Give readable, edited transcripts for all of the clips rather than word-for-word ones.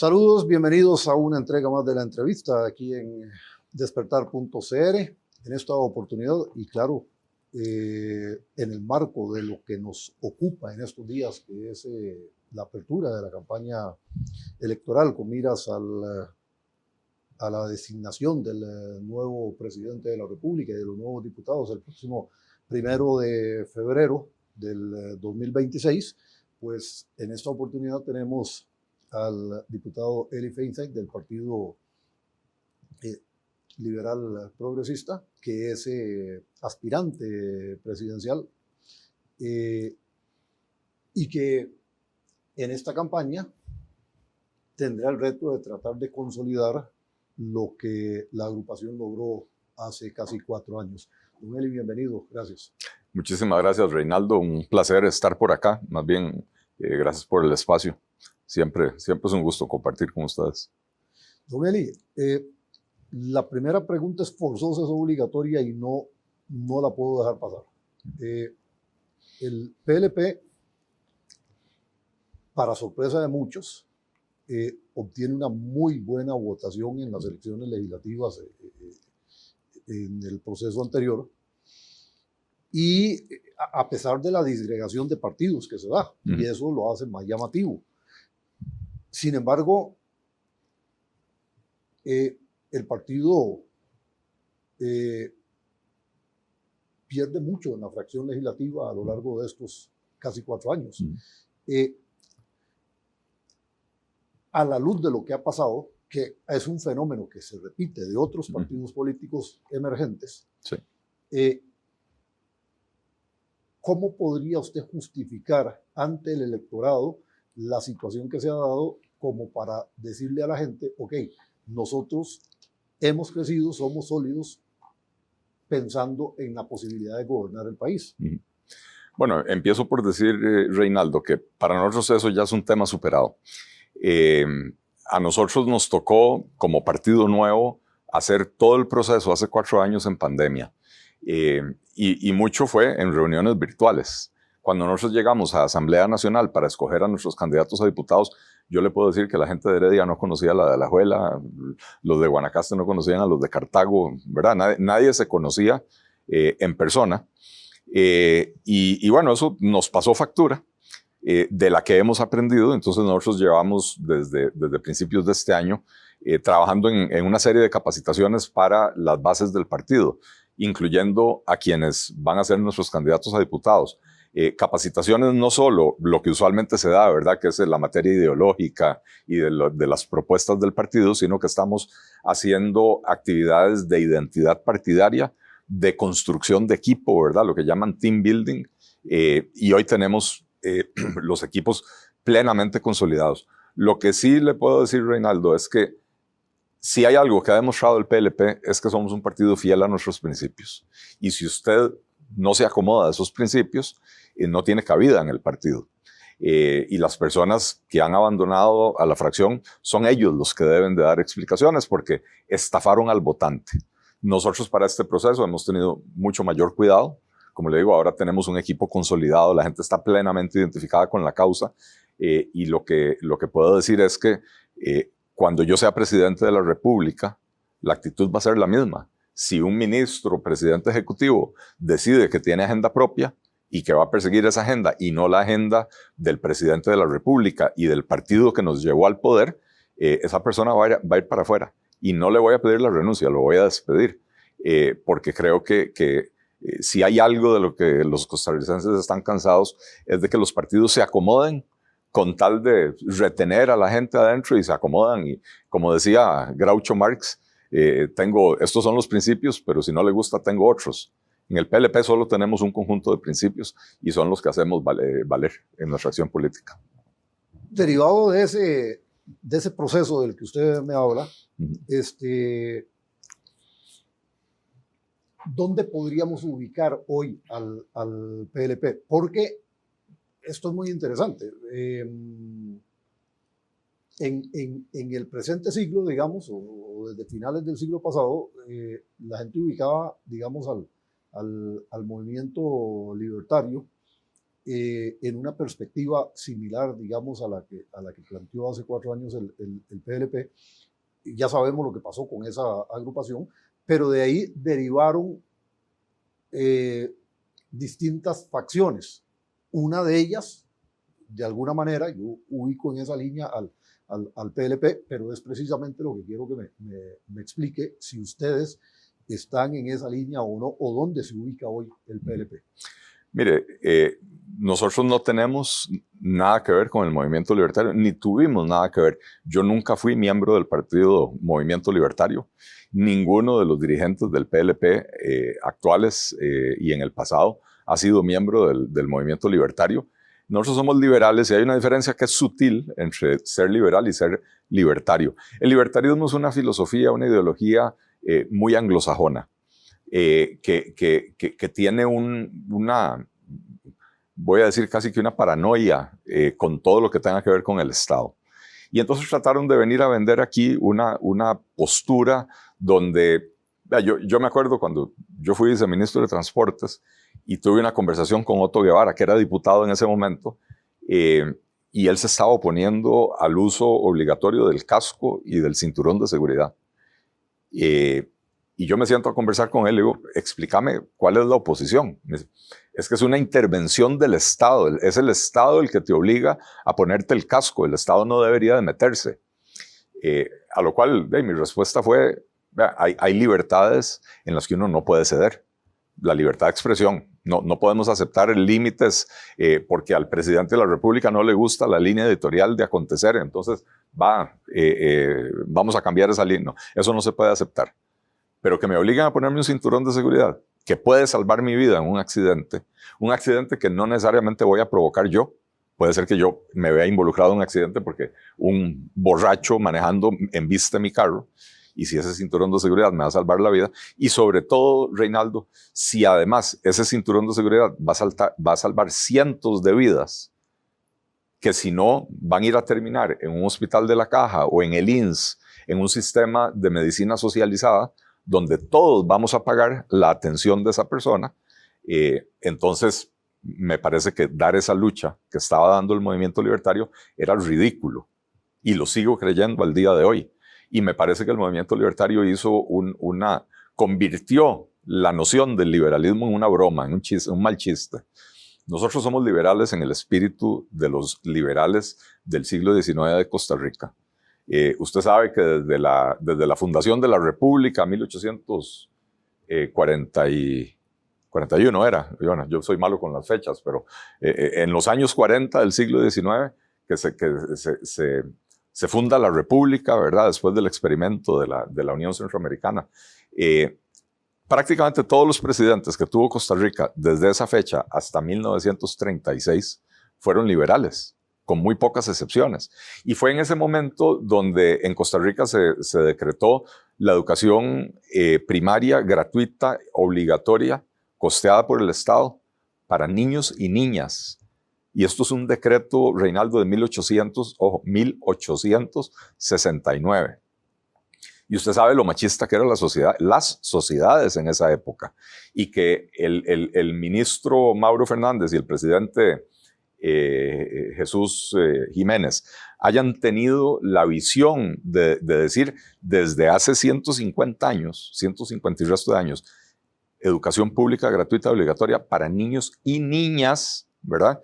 Saludos, bienvenidos a una entrega más de la entrevista aquí en despertar.cr. En esta oportunidad, y claro, en el marco de lo que nos ocupa en estos días, que es la apertura de la campaña electoral con miras a la designación del nuevo presidente de la República y de los nuevos diputados el próximo 1 de febrero del 2026, pues en esta oportunidad tenemos al diputado Eli Feinstein del Partido Liberal Progresista, que es aspirante presidencial y que en esta campaña tendrá el reto de tratar de consolidar lo que la agrupación logró hace casi 4 años. Don Eli, bienvenido, gracias. Muchísimas gracias, Reinaldo. Un placer estar por acá. Más bien, gracias por el espacio. Siempre es un gusto compartir con ustedes. Don Eli, la primera pregunta es forzosa, es obligatoria y no la puedo dejar pasar. El PLP, para sorpresa de muchos, obtiene una muy buena votación en las elecciones legislativas en el proceso anterior, y a pesar de la disgregación de partidos que se da, y eso lo hace más llamativo. Sin embargo, el partido pierde mucho en la fracción legislativa a lo largo de estos casi 4 años. A la luz de lo que ha pasado, que es un fenómeno que se repite de otros partidos políticos emergentes, sí. ¿Cómo podría usted justificar ante el electorado la situación que se ha dado como para decirle a la gente, ok, nosotros hemos crecido, somos sólidos, pensando en la posibilidad de gobernar el país? Bueno, empiezo por decir, Reinaldo, que para nosotros eso ya es un tema superado. A nosotros nos tocó, como partido nuevo, hacer todo el proceso hace 4 años en pandemia. Y mucho fue en reuniones virtuales. Cuando nosotros llegamos a Asamblea Nacional para escoger a nuestros candidatos a diputados, yo le puedo decir que la gente de Heredia no conocía a la de Alajuela, los de Guanacaste no conocían a los de Cartago, ¿verdad? Nadie se conocía en persona. Y bueno, eso nos pasó factura, de la que hemos aprendido. Entonces nosotros llevamos desde principios de este año trabajando en una serie de capacitaciones para las bases del partido, incluyendo a quienes van a ser nuestros candidatos a diputados. Capacitaciones no solo lo que usualmente se da, ¿verdad?, que es la materia ideológica y de las propuestas del partido, sino que estamos haciendo actividades de identidad partidaria, de construcción de equipo, ¿verdad?, lo que llaman team building, y hoy tenemos los equipos plenamente consolidados. Lo que sí le puedo decir, Reinaldo, es que si hay algo que ha demostrado el PLP es que somos un partido fiel a nuestros principios. Y si usted no se acomoda a esos principios, no tiene cabida en el partido. Y las personas que han abandonado a la fracción son ellos los que deben de dar explicaciones porque estafaron al votante. Nosotros para este proceso hemos tenido mucho mayor cuidado. Como le digo, ahora tenemos un equipo consolidado, la gente está plenamente identificada con la causa, y lo que puedo decir es que cuando yo sea presidente de la República, la actitud va a ser la misma. Si un ministro, presidente ejecutivo, decide que tiene agenda propia y que va a perseguir esa agenda y no la agenda del presidente de la República y del partido que nos llevó al poder, esa persona va a ir para afuera. Y no le voy a pedir la renuncia, lo voy a despedir, porque creo que si hay algo de lo que los costarricenses están cansados es de que los partidos se acomoden con tal de retener a la gente adentro, y se acomodan. Y como decía Groucho Marx, estos son los principios, pero si no le gusta tengo otros. En el PLP solo tenemos un conjunto de principios y son los que hacemos valer en nuestra acción política. Derivado de ese proceso del que usted me habla, ¿dónde podríamos ubicar hoy al PLP? Porque esto es muy interesante. En el presente siglo, digamos, o desde finales del siglo pasado, la gente ubicaba, digamos, al movimiento libertario en una perspectiva similar, digamos, a la que planteó hace 4 años el PLP. Ya sabemos lo que pasó con esa agrupación, pero de ahí derivaron distintas facciones. Una de ellas, de alguna manera, yo ubico en esa línea al PLP, pero es precisamente lo que quiero que me explique si ustedes están en esa línea o no, o dónde se ubica hoy el PLP. Mire, nosotros no tenemos nada que ver con el Movimiento Libertario, ni tuvimos nada que ver. Yo nunca fui miembro del partido Movimiento Libertario. Ninguno de los dirigentes del PLP actuales y en el pasado ha sido miembro del Movimiento Libertario. Nosotros somos liberales y hay una diferencia que es sutil entre ser liberal y ser libertario. El libertarismo es una filosofía, una ideología muy anglosajona. Que tiene una, voy a decir casi que una paranoia con todo lo que tenga que ver con el Estado. Y entonces trataron de venir a vender aquí una postura donde, yo me acuerdo cuando yo fui viceministro de Transportes y tuve una conversación con Otto Guevara, que era diputado en ese momento, y él se estaba oponiendo al uso obligatorio del casco y del cinturón de seguridad. Y yo me siento a conversar con él y digo, explícame cuál es la oposición. Me dice, es que es una intervención del Estado. Es el Estado el que te obliga a ponerte el casco. El Estado no debería de meterse. A lo cual mi respuesta fue, hay libertades en las que uno no puede ceder. La libertad de expresión. No podemos aceptar límites porque al presidente de la República no le gusta la línea editorial de acontecer. Entonces, vamos a cambiar esa línea. No, eso no se puede aceptar. Pero que me obligan a ponerme un cinturón de seguridad que puede salvar mi vida en un accidente que no necesariamente voy a provocar yo. Puede ser que yo me vea involucrado en un accidente porque un borracho manejando embiste mi carro, y si ese cinturón de seguridad me va a salvar la vida, y sobre todo, Reinaldo, si además ese cinturón de seguridad va a salvar cientos de vidas, que si no van a ir a terminar en un hospital de la Caja o en el INSS, en un sistema de medicina socializada, donde todos vamos a pagar la atención de esa persona, entonces me parece que dar esa lucha que estaba dando el movimiento libertario era ridículo, y lo sigo creyendo al día de hoy. Y me parece que el movimiento libertario convirtió la noción del liberalismo en una broma, en un mal chiste. Nosotros somos liberales en el espíritu de los liberales del siglo XIX de Costa Rica. Usted sabe que desde la fundación de la República, 1841 era, bueno, yo soy malo con las fechas, pero en los años 40 del siglo XIX que se funda la República, ¿verdad? Después del experimento de la Unión Centroamericana. Prácticamente todos los presidentes que tuvo Costa Rica desde esa fecha hasta 1936 fueron liberales, con muy pocas excepciones. Y fue en ese momento donde en Costa Rica se decretó la educación primaria gratuita, obligatoria, costeada por el Estado para niños y niñas. Y esto es un decreto, Reinaldo, de 1869. Y usted sabe lo machista que era las sociedades en esa época. Y que el ministro Mauro Fernández y el presidente Jesús Jiménez hayan tenido la visión de decir desde hace 150 años, 150 y resto de años, educación pública gratuita obligatoria para niños y niñas, ¿verdad?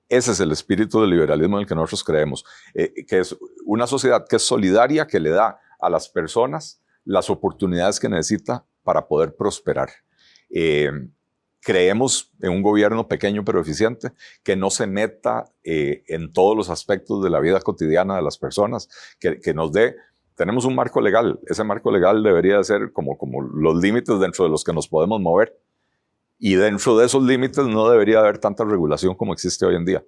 Ese es el espíritu del liberalismo en el que nosotros creemos, que es una sociedad que es solidaria, que le da a las personas las oportunidades que necesita para poder prosperar. Creemos en un gobierno pequeño pero eficiente, que no se meta en todos los aspectos de la vida cotidiana de las personas, que nos dé. Tenemos un marco legal, ese marco legal debería ser como los límites dentro de los que nos podemos mover. Y dentro de esos límites no debería haber tanta regulación como existe hoy en día.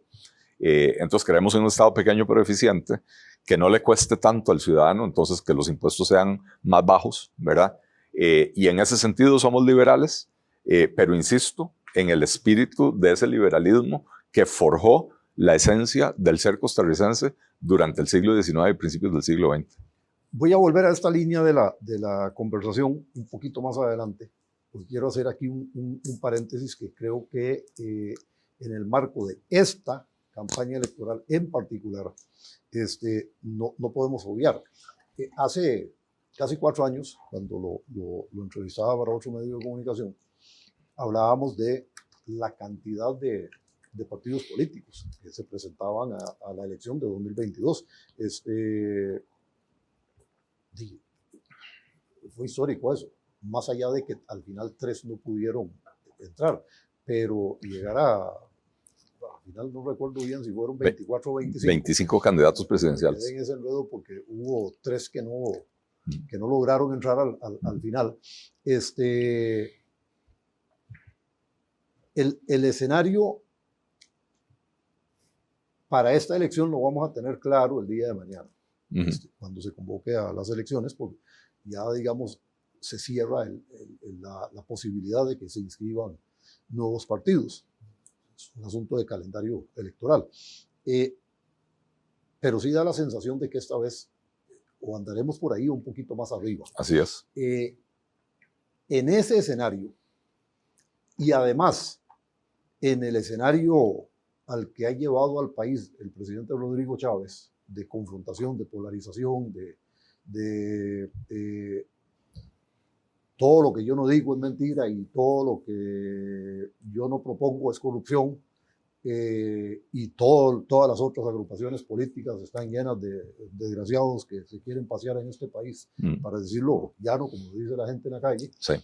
Entonces creemos en un Estado pequeño pero eficiente, que no le cueste tanto al ciudadano, entonces que los impuestos sean más bajos, ¿verdad? Y en ese sentido somos liberales, pero insisto en el espíritu de ese liberalismo que forjó la esencia del ser costarricense durante el siglo XIX y principios del siglo XX. Voy a volver a esta línea de la conversación un poquito más adelante, porque quiero hacer aquí un paréntesis que creo que en el marco de esta campaña electoral en particular, no podemos obviar. Hace casi 4 años, cuando lo entrevistaba para otro medio de comunicación, hablábamos de la cantidad de partidos políticos que se presentaban a la elección de 2022. Fue histórico eso, más allá de que al final 3 no pudieron entrar, pero llegar al final no recuerdo bien si fueron 24 o 25. 25 candidatos presidenciales. En ese enredo porque hubo 3 que no lograron entrar al final. El escenario para esta elección lo vamos a tener claro el día de mañana, cuando se convoque a las elecciones, porque ya, digamos, se cierra la posibilidad de que se inscriban nuevos partidos. Es un asunto de calendario electoral. Pero sí da la sensación de que esta vez o andaremos por ahí un poquito más arriba. Así es. En ese escenario, y además en el escenario al que ha llevado al país el presidente Rodrigo Chávez, de confrontación, de polarización, de todo lo que yo no digo es mentira y todo lo que yo no propongo es corrupción, y todas las otras agrupaciones políticas están llenas de desgraciados que se quieren pasear en este país, para decirlo llano, como dice la gente en la calle. Sí.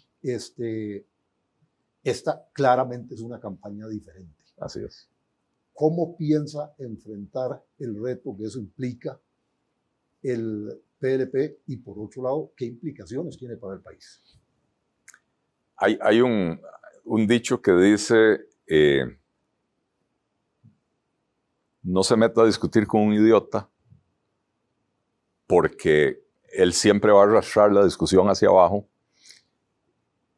Esta claramente es una campaña diferente. Así es. ¿Cómo piensa enfrentar el reto que eso implica el PLP y, por otro lado, qué implicaciones tiene para el país? Hay un dicho que dice, no se meta a discutir con un idiota porque él siempre va a arrastrar la discusión hacia abajo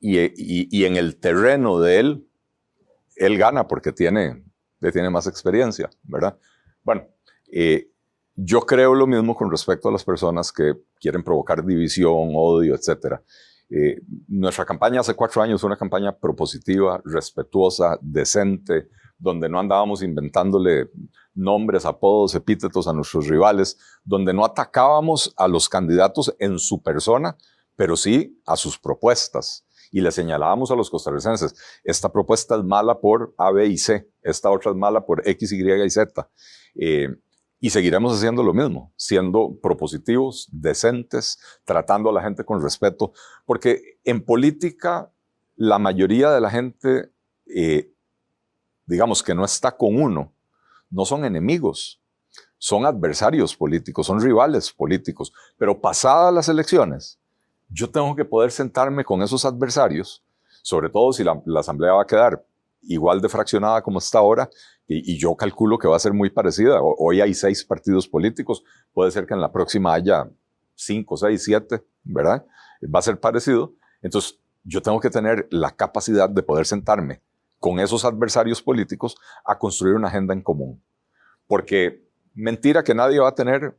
y en el terreno de él gana porque tiene más experiencia, ¿verdad? Bueno, yo creo lo mismo con respecto a las personas que quieren provocar división, odio, etc. Nuestra campaña hace 4 años fue una campaña propositiva, respetuosa, decente, donde no andábamos inventándole nombres, apodos, epítetos a nuestros rivales, donde no atacábamos a los candidatos en su persona, pero sí a sus propuestas. Y le señalábamos a los costarricenses, esta propuesta es mala por A, B y C, esta otra es mala por X, Y y Z. Y seguiremos haciendo lo mismo, siendo propositivos, decentes, tratando a la gente con respeto, porque en política la mayoría de la gente, digamos que no está con uno, no son enemigos, son adversarios políticos, son rivales políticos, pero pasadas las elecciones, yo tengo que poder sentarme con esos adversarios, sobre todo si la asamblea va a quedar igual de fraccionada como está ahora, y yo calculo que va a ser muy parecida. Hoy hay 6 partidos políticos, puede ser que en la próxima haya 5, 6, 7, ¿verdad? Va a ser parecido. Entonces, yo tengo que tener la capacidad de poder sentarme con esos adversarios políticos a construir una agenda en común. Porque mentira que nadie va a tener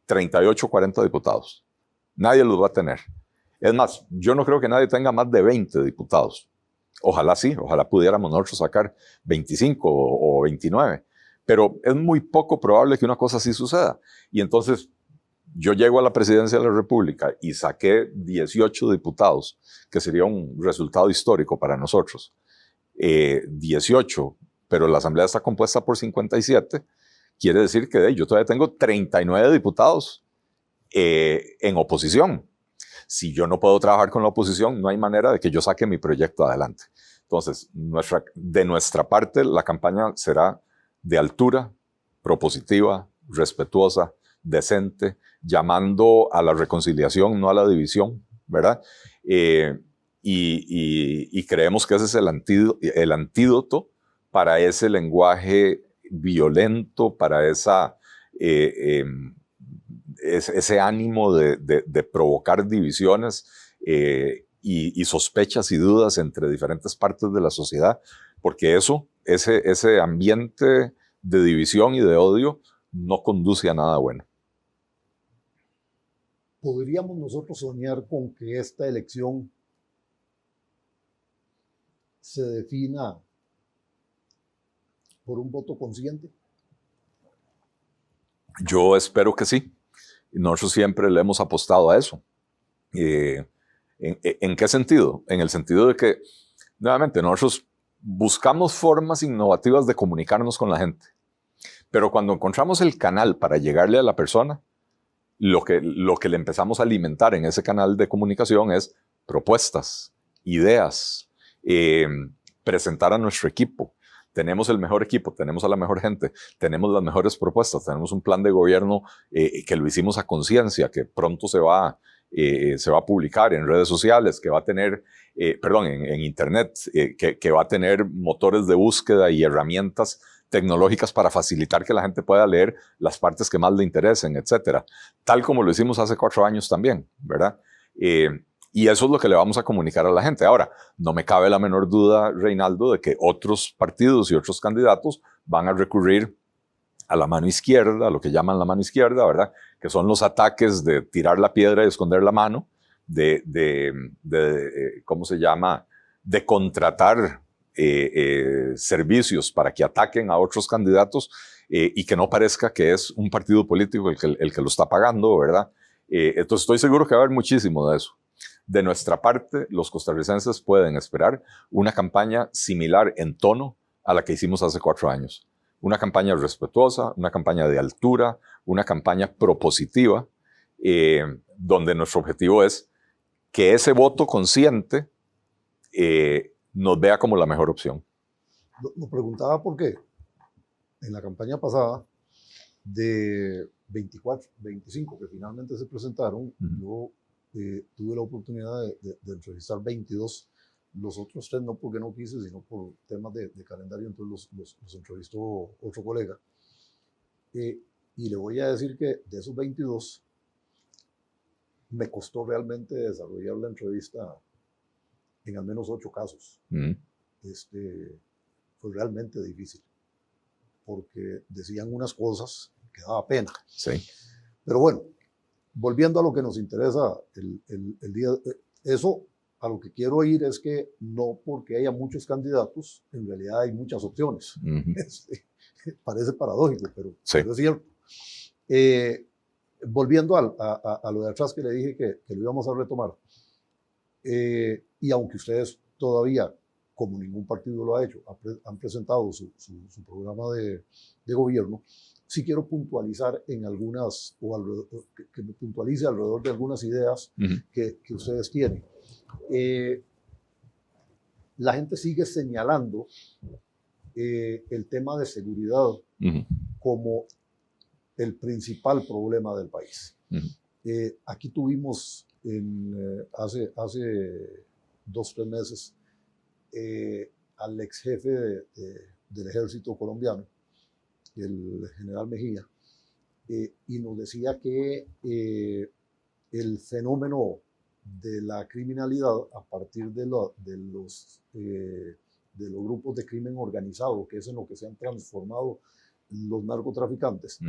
38 o 40 diputados. Nadie los va a tener. Es más, yo no creo que nadie tenga más de 20 diputados. Ojalá sí, ojalá pudiéramos nosotros sacar 25 o 29, pero es muy poco probable que una cosa así suceda. Y entonces yo llego a la presidencia de la República y saqué 18 diputados, que sería un resultado histórico para nosotros. 18, pero la Asamblea está compuesta por 57, quiere decir que yo todavía tengo 39 diputados en oposición. Si yo no puedo trabajar con la oposición, no hay manera de que yo saque mi proyecto adelante. Entonces, de nuestra parte, la campaña será de altura, propositiva, respetuosa, decente, llamando a la reconciliación, no a la división, ¿verdad? Y creemos que ese es el antídoto para ese lenguaje violento, para ese ánimo de provocar divisiones y sospechas y dudas entre diferentes partes de la sociedad, porque ese ambiente de división y de odio no conduce a nada bueno. ¿Podríamos nosotros soñar con que esta elección se defina por un voto consciente? Yo espero que sí. Nosotros siempre le hemos apostado a eso. ¿En qué sentido? En el sentido de que, nuevamente, nosotros buscamos formas innovativas de comunicarnos con la gente. Pero cuando encontramos el canal para llegarle a la persona, lo que le empezamos a alimentar en ese canal de comunicación es propuestas, ideas, presentar a nuestro equipo. Tenemos el mejor equipo, tenemos a la mejor gente, tenemos las mejores propuestas, tenemos un plan de gobierno que lo hicimos a conciencia, que pronto se va a publicar en redes sociales, que va a tener, en internet, que va a tener motores de búsqueda y herramientas tecnológicas para facilitar que la gente pueda leer las partes que más le interesen, etcétera. Tal como lo hicimos hace 4 años también, ¿verdad? Y eso es lo que le vamos a comunicar a la gente. Ahora, no me cabe la menor duda, Reinaldo, de que otros partidos y otros candidatos van a recurrir a la mano izquierda, a lo que llaman la mano izquierda, ¿verdad? Que son los ataques de tirar la piedra y esconder la mano, ¿cómo se llama? De contratar servicios para que ataquen a otros candidatos y que no parezca que es un partido político el que lo está pagando, ¿verdad? Entonces estoy seguro que va a haber muchísimo de eso. De nuestra parte, los costarricenses pueden esperar una campaña similar en tono a la que hicimos hace 4 años. Una campaña respetuosa, una campaña de altura, una campaña propositiva, donde nuestro objetivo es que ese voto consciente nos vea como la mejor opción. Lo preguntaba porque en la campaña pasada, de 24, 25 que finalmente se presentaron, yo tuve la oportunidad de entrevistar 22, los otros 3 no porque no quise, sino por temas de calendario, entonces los entrevistó otro colega. Y le voy a decir que de esos 22, me costó realmente desarrollar la entrevista en al menos 8 casos. Fue realmente difícil, porque decían unas cosas que daba pena. Sí. Pero bueno, volviendo a lo que nos interesa el día, eso a lo que quiero ir es que no porque haya muchos candidatos, en realidad hay muchas opciones. Parece paradójico, pero es cierto. Volviendo a lo de atrás que le dije que lo íbamos a retomar, y aunque ustedes todavía, como ningún partido lo ha hecho, han presentado su programa de gobierno, sí quiero puntualizar en algunas, que me puntualice alrededor de algunas ideas que ustedes tienen. La gente sigue señalando el tema de seguridad como el principal problema del país. Aquí tuvimos hace 2 o 3 meses al ex jefe del ejército colombiano, el general Mejía, y nos decía que el fenómeno de la criminalidad a partir de los grupos de crimen organizado, que es en lo que se han transformado los narcotraficantes,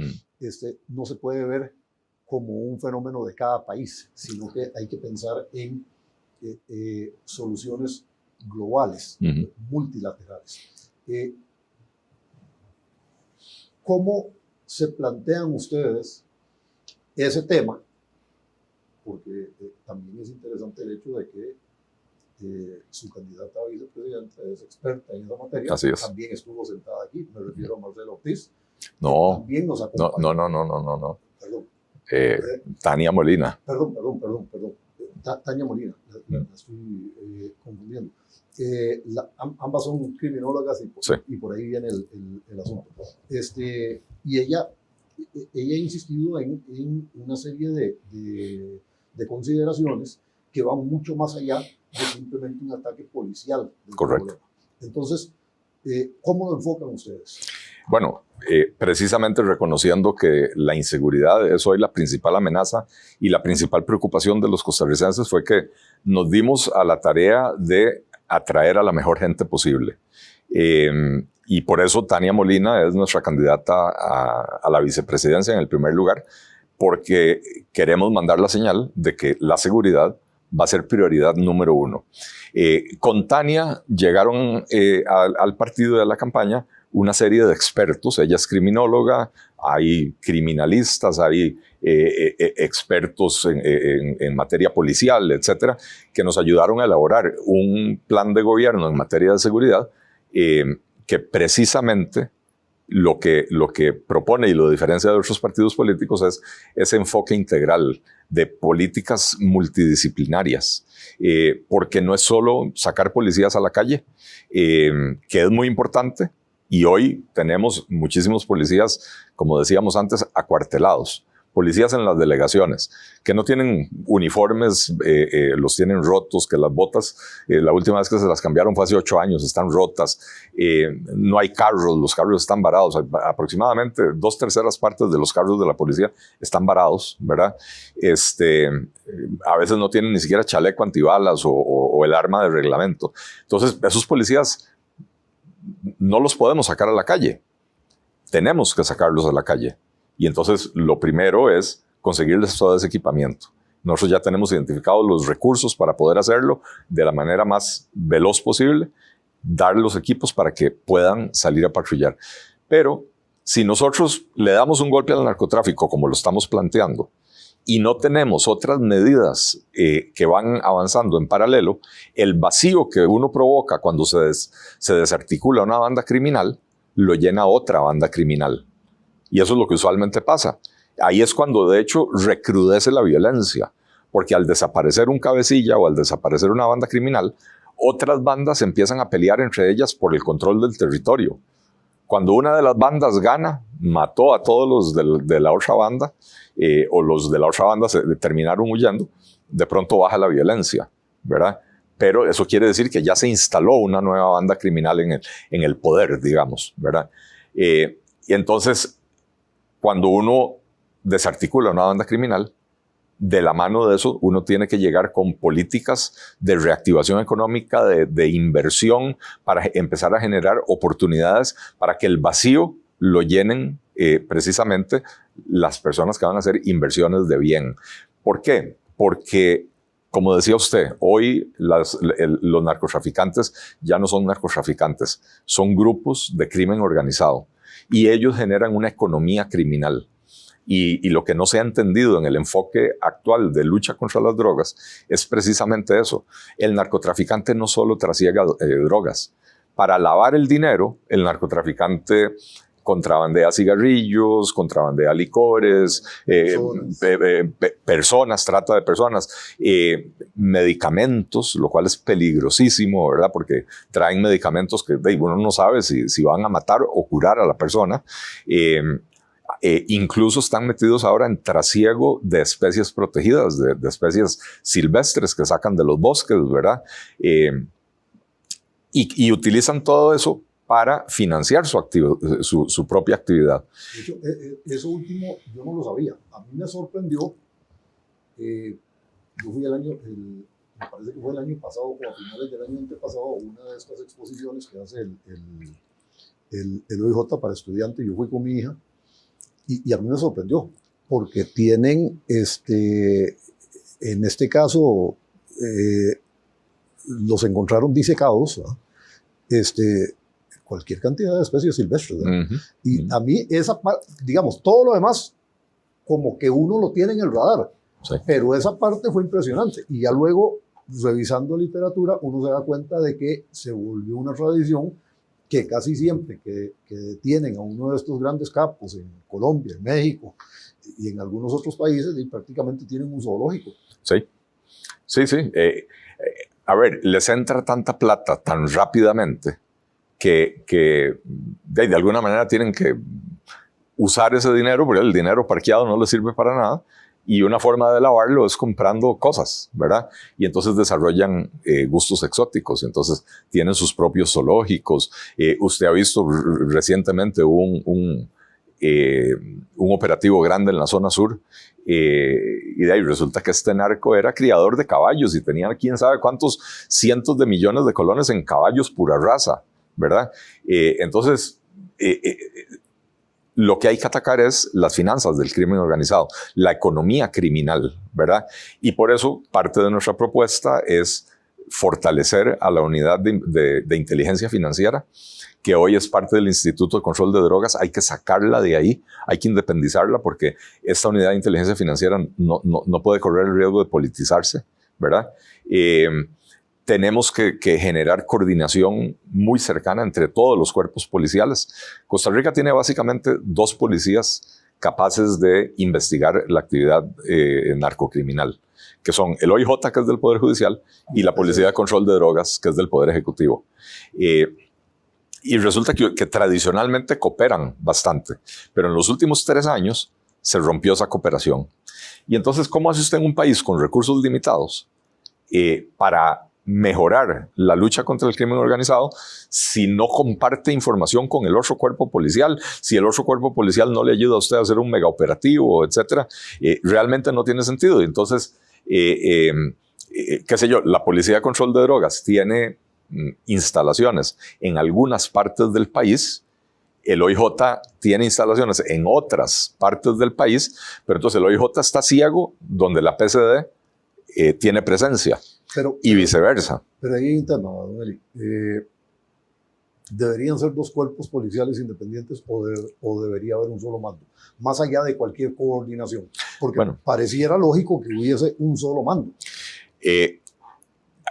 no se puede ver como un fenómeno de cada país, sino que hay que pensar en soluciones globales, multilaterales. ¿Cómo se plantean ustedes ese tema? Porque también es interesante el hecho de que su candidata a vicepresidenta es experta en esa materia. Así es. También estuvo sentada aquí, me refiero a Marcela Ortiz. No, también nos acompaña. No. Perdón. Tania Molina. Perdón. Tania Molina, la estoy confundiendo. Ambas son criminólogas y por ahí viene el asunto. Y ella ha insistido en una serie de consideraciones que van mucho más allá de simplemente un ataque policial. Correcto. Problema. Entonces, ¿cómo lo enfocan ustedes? Bueno, precisamente reconociendo que la inseguridad es hoy la principal amenaza y la principal preocupación de los costarricenses, fue que nos dimos a la tarea de atraer a la mejor gente posible. Y por eso Tania Molina es nuestra candidata a la vicepresidencia en el primer lugar, porque queremos mandar la señal de que la seguridad va a ser prioridad número 1. Con Tania llegaron al partido de la campaña una serie de expertos. Ella es criminóloga, hay criminalistas, hay expertos en materia policial, etcétera, que nos ayudaron a elaborar un plan de gobierno en materia de seguridad que precisamente lo que propone y lo diferencia de otros partidos políticos es ese enfoque integral de políticas multidisciplinarias, porque no es solo sacar policías a la calle, que es muy importante, y hoy tenemos muchísimos policías, como decíamos antes, acuartelados. Policías en las delegaciones, que no tienen uniformes, los tienen rotos, que las botas, la última vez que se las cambiaron fue hace 8 años, están rotas, no hay carros, los carros están varados, aproximadamente 2/3 partes de los carros de la policía están varados, ¿verdad? A veces no tienen ni siquiera chaleco antibalas o el arma de reglamento. Entonces, esos policías no los podemos sacar a la calle, tenemos que sacarlos a la calle. Y entonces lo primero es conseguirles todo ese equipamiento. Nosotros ya tenemos identificados los recursos para poder hacerlo de la manera más veloz posible, dar los equipos para que puedan salir a patrullar. Pero si nosotros le damos un golpe al narcotráfico como lo estamos planteando y no tenemos otras medidas que van avanzando en paralelo, el vacío que uno provoca cuando se desarticula una banda criminal lo llena otra banda criminal. Y eso es lo que usualmente pasa. Ahí es cuando, de hecho, recrudece la violencia, porque al desaparecer un cabecilla o al desaparecer una banda criminal, otras bandas empiezan a pelear entre ellas por el control del territorio. Cuando una de las bandas gana, mató a todos los de la otra banda, o los de la otra banda terminaron huyendo, de pronto baja la violencia, ¿verdad? Pero eso quiere decir que ya se instaló una nueva banda criminal en el poder, digamos, ¿verdad? Y entonces, cuando uno desarticula una banda criminal, de la mano de eso, uno tiene que llegar con políticas de reactivación económica, de inversión, para empezar a generar oportunidades para que el vacío lo llenen precisamente las personas que van a hacer inversiones de bien. ¿Por qué? Porque, como decía usted, hoy los narcotraficantes ya no son narcotraficantes, son grupos de crimen organizado. Y ellos generan una economía criminal. Y lo que no se ha entendido en el enfoque actual de lucha contra las drogas es precisamente eso. El narcotraficante no solo trasiega drogas. Para lavar el dinero, el narcotraficante contrabandea cigarrillos, contrabandea licores, personas, trata de personas, medicamentos, lo cual es peligrosísimo, ¿verdad? Porque traen medicamentos que uno no sabe si van a matar o curar a la persona. Incluso están metidos ahora en trasiego de especies protegidas, de especies silvestres que sacan de los bosques, ¿verdad? Y utilizan todo eso para financiar su propia actividad. De hecho, eso último yo no lo sabía. A mí me sorprendió. Yo fui me parece que fue el año pasado, o a finales del año antepasado, una de estas exposiciones que hace el OIJ para estudiantes. Yo fui con mi hija y a mí me sorprendió, porque tienen, en este caso, los encontraron disecados, ¿no? Cualquier cantidad de especies silvestres, ¿no? Y a mí esa parte, digamos, todo lo demás como que uno lo tiene en el radar, sí. Pero esa parte fue impresionante. Y ya luego, revisando literatura, uno se da cuenta de que se volvió una tradición que casi siempre que detienen a uno de estos grandes capos en Colombia, en México y en algunos otros países, y prácticamente tienen un zoológico. Sí, sí, sí. A ver, les entra tanta plata tan rápidamente que de alguna manera tienen que usar ese dinero, porque el dinero parqueado no les sirve para nada, y una forma de lavarlo es comprando cosas, ¿verdad? Y entonces desarrollan gustos exóticos, entonces tienen sus propios zoológicos. Usted ha visto recientemente un operativo grande en la zona sur, y de ahí resulta que este narco era criador de caballos y tenía quién sabe cuántos cientos de millones de colones en caballos pura raza, ¿verdad? Entonces, lo que hay que atacar es las finanzas del crimen organizado, la economía criminal, ¿verdad? Y por eso parte de nuestra propuesta es fortalecer a la unidad de inteligencia financiera, que hoy es parte del Instituto de Control de Drogas. Hay que sacarla de ahí, hay que independizarla, porque esta unidad de inteligencia financiera no puede correr el riesgo de politizarse, ¿verdad? Tenemos que generar coordinación muy cercana entre todos los cuerpos policiales. Costa Rica tiene básicamente 2 policías capaces de investigar la actividad narcocriminal, que son el OIJ, que es del Poder Judicial, y la Policía de Control de Drogas, que es del Poder Ejecutivo. Y resulta que tradicionalmente cooperan bastante, pero en los últimos 3 años se rompió esa cooperación. Y entonces, ¿cómo hace usted en un país con recursos limitados para mejorar la lucha contra el crimen organizado si no comparte información con el otro cuerpo policial, si el otro cuerpo policial no le ayuda a usted a hacer un megaoperativo, etcétera? Realmente no tiene sentido. Entonces, qué sé yo, la Policía de Control de Drogas tiene instalaciones en algunas partes del país, el OIJ tiene instalaciones en otras partes del país, pero entonces el OIJ está ciego donde la PCD tiene presencia, y viceversa. Pero ahí hay un tema, don Eli. ¿Deberían ser 2 cuerpos policiales independientes o debería haber un solo mando? Más allá de cualquier coordinación. Porque pareciera lógico que hubiese un solo mando.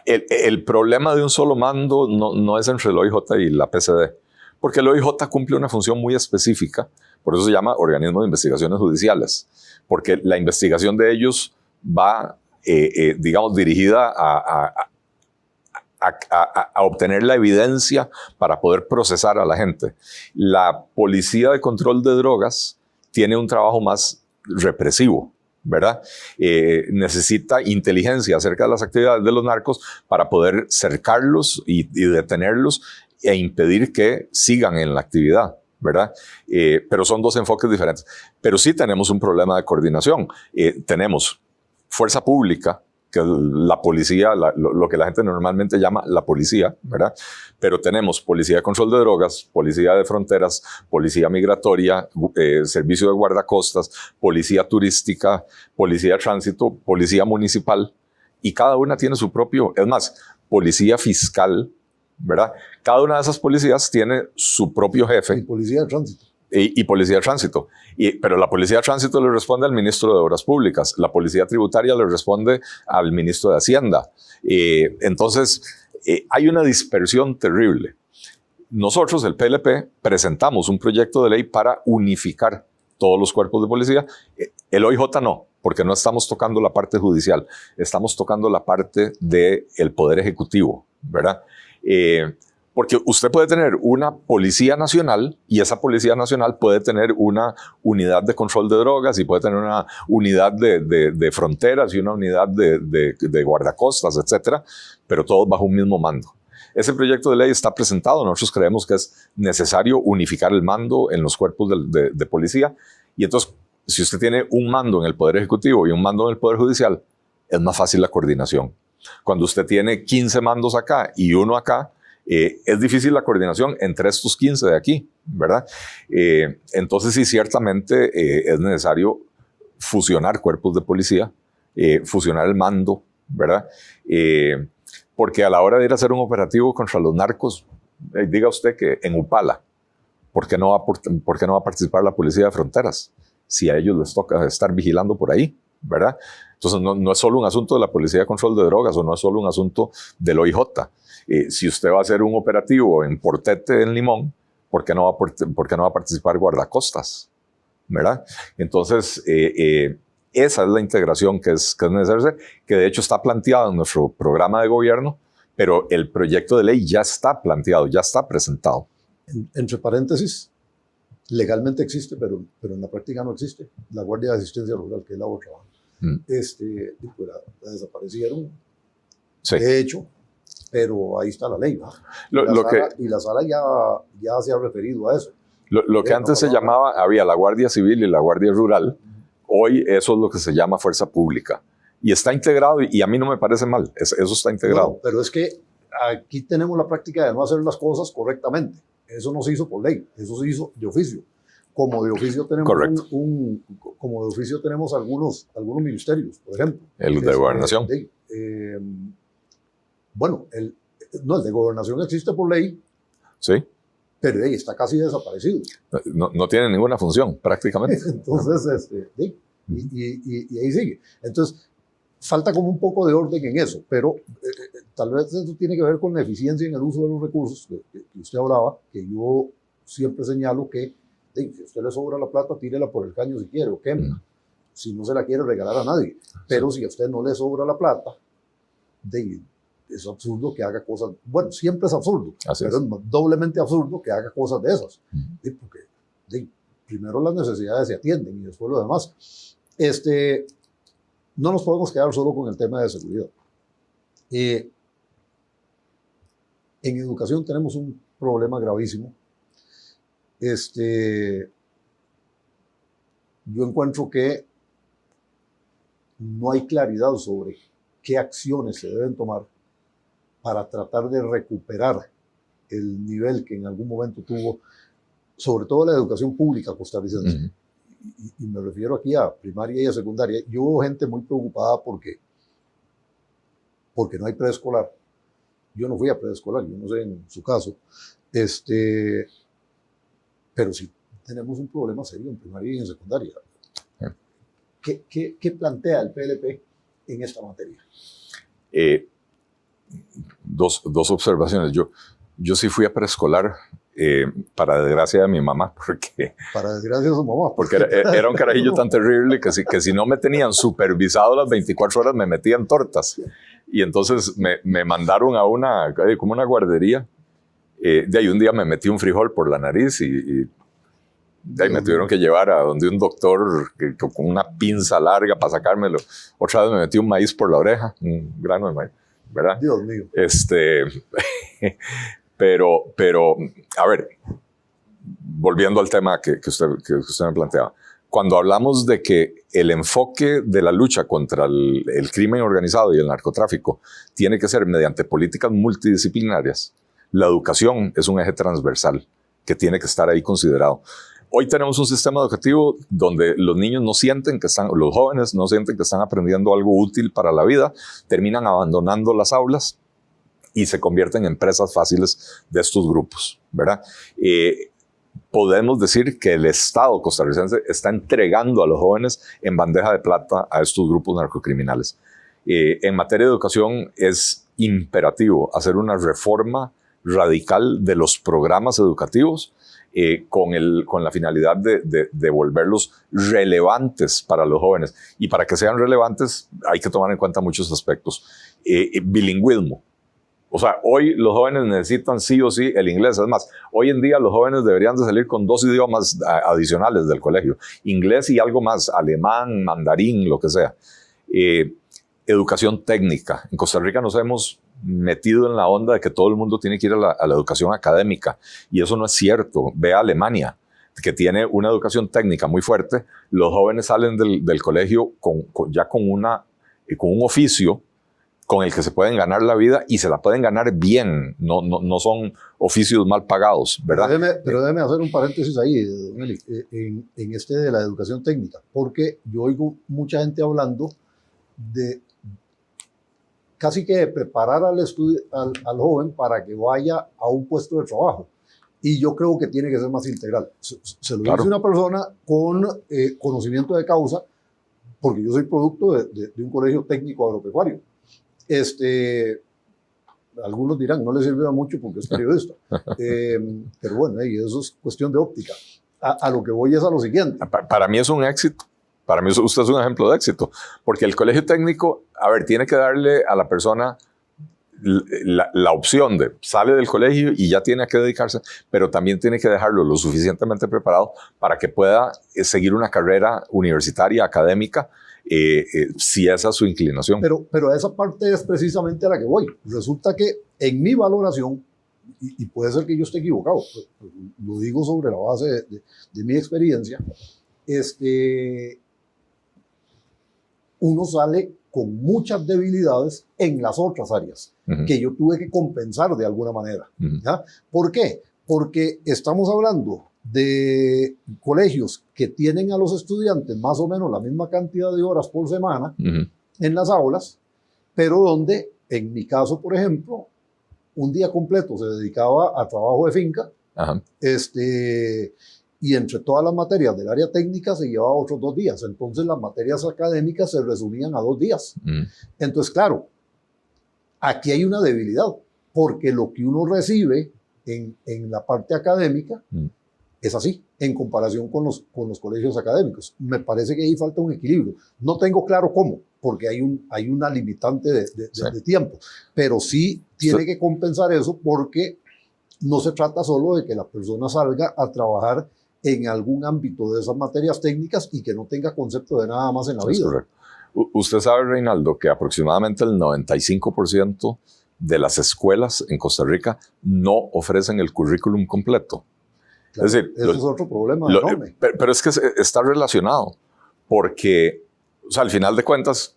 El problema de un solo mando no es entre el OIJ y la PCD, porque el OIJ cumple una función muy específica, por eso se llama Organismo de Investigaciones Judiciales, porque la investigación de ellos va, digamos, dirigida a obtener la evidencia para poder procesar a la gente. La Policía de Control de Drogas tiene un trabajo más represivo, ¿verdad? Necesita inteligencia acerca de las actividades de los narcos para poder cercarlos y detenerlos e impedir que sigan en la actividad, ¿verdad? Pero son 2 enfoques diferentes. Pero sí tenemos un problema de coordinación. Tenemos fuerza pública, que es la policía, lo que la gente normalmente llama la policía, ¿verdad? Pero tenemos Policía de Control de Drogas, Policía de Fronteras, Policía Migratoria, Servicio de Guardacostas, Policía Turística, Policía de Tránsito, Policía Municipal, y cada una tiene su propio, es más, Policía Fiscal, ¿verdad? Cada una de esas policías tiene su propio jefe. Y Policía de Tránsito. Y Policía de Tránsito. Pero la Policía de Tránsito le responde al Ministro de Obras Públicas. La Policía Tributaria le responde al Ministro de Hacienda. Entonces, hay una dispersión terrible. Nosotros, el PLP, presentamos un proyecto de ley para unificar todos los cuerpos de policía. El OIJ no, porque no estamos tocando la parte judicial. Estamos tocando la parte del Poder Ejecutivo, ¿verdad? Porque usted puede tener una policía nacional y esa policía nacional puede tener una unidad de control de drogas y puede tener una unidad de fronteras y una unidad de guardacostas, etcétera, pero todos bajo un mismo mando. Ese proyecto de ley está presentado. Nosotros creemos que es necesario unificar el mando en los cuerpos de policía. Y entonces, si usted tiene un mando en el Poder Ejecutivo y un mando en el Poder Judicial, es más fácil la coordinación. Cuando usted tiene 15 mandos acá y uno acá, es difícil la coordinación entre estos 15 de aquí, ¿verdad? Entonces sí, ciertamente es necesario fusionar cuerpos de policía, fusionar el mando, ¿verdad? Porque a la hora de ir a hacer un operativo contra los narcos, diga usted que en Upala, ¿por qué no va a participar la Policía de Fronteras? Si a ellos les toca estar vigilando por ahí, ¿verdad? Entonces no es solo un asunto de la Policía de Control de Drogas o no es solo un asunto del OIJ. Si usted va a hacer un operativo en Portete, en Limón, ¿por qué no va a participar guardacostas? ¿Verdad? Entonces, esa es la integración que es necesaria hacer, que de hecho está planteada en nuestro programa de gobierno, pero el proyecto de ley ya está planteado, ya está presentado. Entre paréntesis, legalmente existe, pero en la práctica no existe. La Guardia de Asistencia Rural, que es la otra, la desaparecieron, sí. De hecho, pero ahí está la ley, ¿no? Y la sala ya se ha referido a eso. Lo que antes se llamaba, había la Guardia Civil y la Guardia Rural, hoy eso es lo que se llama Fuerza Pública. Y está integrado, y a mí no me parece mal, eso está integrado. No, pero es que aquí tenemos la práctica de no hacer las cosas correctamente. Eso no se hizo por ley, eso se hizo de oficio. Como de oficio tenemos algunos ministerios, por ejemplo. El de Gobernación. Bueno, el de gobernación existe por ley, sí, pero está casi desaparecido. No tiene ninguna función, prácticamente. Entonces, y ahí sigue. Entonces, falta como un poco de orden en eso, pero tal vez eso tiene que ver con la eficiencia en el uso de los recursos que usted hablaba, que yo siempre señalo que si a usted le sobra la plata, tírela por el caño si quiere, o quema. Si no se la quiere regalar a nadie. Pero si a usted no le sobra la plata, es absurdo que haga cosas, bueno, siempre es absurdo, pero es doblemente absurdo que haga cosas de esas. Porque primero las necesidades se atienden y después lo demás. No nos podemos quedar solo con el tema de seguridad. En educación tenemos un problema gravísimo. Yo encuentro que no hay claridad sobre qué acciones se deben tomar para tratar de recuperar el nivel que en algún momento tuvo, sobre todo la educación pública costarricense. Y me refiero aquí a primaria y a secundaria. Yo veo gente muy preocupada porque no hay preescolar. Yo no fui a preescolar, yo no sé en su caso. Pero sí tenemos un problema serio en primaria y en secundaria. ¿Qué plantea el PLP en esta materia? Dos observaciones. Yo sí fui a preescolar, para desgracia de mi mamá, para desgracia de su mamá. Porque era un carajillo tan terrible que si no me tenían supervisado las 24 horas me metían tortas. Y entonces me mandaron a como una guardería. De ahí un día me metí un frijol por la nariz y de ahí me tuvieron que llevar a donde un doctor con una pinza larga para sacármelo. Otra vez me metí un maíz por la oreja, un grano de maíz, ¿verdad? Dios mío. Pero, a ver, volviendo al tema que usted me planteaba, cuando hablamos de que el enfoque de la lucha contra el crimen organizado y el narcotráfico tiene que ser mediante políticas multidisciplinarias, la educación es un eje transversal que tiene que estar ahí considerado. Hoy tenemos un sistema educativo donde los niños los jóvenes no sienten que están aprendiendo algo útil para la vida, terminan abandonando las aulas y se convierten en presas fáciles de estos grupos, ¿verdad? Podemos decir que el Estado costarricense está entregando a los jóvenes en bandeja de plata a estos grupos narcocriminales. En materia de educación es imperativo hacer una reforma radical de los programas educativos con la finalidad de volverlos relevantes para los jóvenes. Y para que sean relevantes hay que tomar en cuenta muchos aspectos. Bilingüismo. O sea, hoy los jóvenes necesitan sí o sí el inglés. Es más, hoy en día los jóvenes deberían de salir con 2 idiomas adicionales del colegio. Inglés y algo más, alemán, mandarín, lo que sea. Educación técnica. En Costa Rica nos hemos metido en la onda de que todo el mundo tiene que ir a la educación académica. Y eso no es cierto. Ve a Alemania, que tiene una educación técnica muy fuerte. Los jóvenes salen del colegio ya con un oficio con el que se pueden ganar la vida y se la pueden ganar bien, no son oficios mal pagados, ¿verdad? Pero déjeme hacer un paréntesis ahí, don Eli, en de la educación técnica, porque yo oigo mucha gente hablando de casi que de preparar al joven para que vaya a un puesto de trabajo. Y yo creo que tiene que ser más integral. Se lo dice una persona con conocimiento de causa, porque yo soy producto de un colegio técnico agropecuario. Algunos dirán, no le sirve mucho porque es periodista. Pero bueno, eso es cuestión de óptica. A lo que voy es a lo siguiente. Para mí es un éxito. Para mí usted es un ejemplo de éxito. Porque el colegio técnico, tiene que darle a la persona la opción de sale del colegio y ya tiene que dedicarse, pero también tiene que dejarlo lo suficientemente preparado para que pueda seguir una carrera universitaria, académica, si esa es su inclinación. Pero esa parte es precisamente a la que voy. Resulta que en mi valoración, y puede ser que yo esté equivocado, lo digo sobre la base de mi experiencia, uno sale con muchas debilidades en las otras áreas, que yo tuve que compensar de alguna manera. ¿Ya? ¿Por qué? Porque estamos hablando de colegios que tienen a los estudiantes más o menos la misma cantidad de horas por semana en las aulas, pero donde en mi caso, por ejemplo, un día completo se dedicaba a trabajo de finca. Ajá. Y entre todas las materias del área técnica se llevaba otros 2 días. Entonces las materias académicas se resumían a 2 días. Entonces, claro, aquí hay una debilidad, porque lo que uno recibe en la parte académica es así, en comparación con los colegios académicos. Me parece que ahí falta un equilibrio. No tengo claro cómo, porque hay una limitante de tiempo, pero sí tiene que compensar eso, porque no se trata solo de que la persona salga a trabajar en algún ámbito de esas materias técnicas y que no tenga concepto de nada más en la vida. Correcto. Usted sabe, Reinaldo, que aproximadamente el 95% de las escuelas en Costa Rica no ofrecen el currículum completo. Claro, es decir, ese es otro problema enorme. Pero es que está relacionado, porque, o sea, al final de cuentas,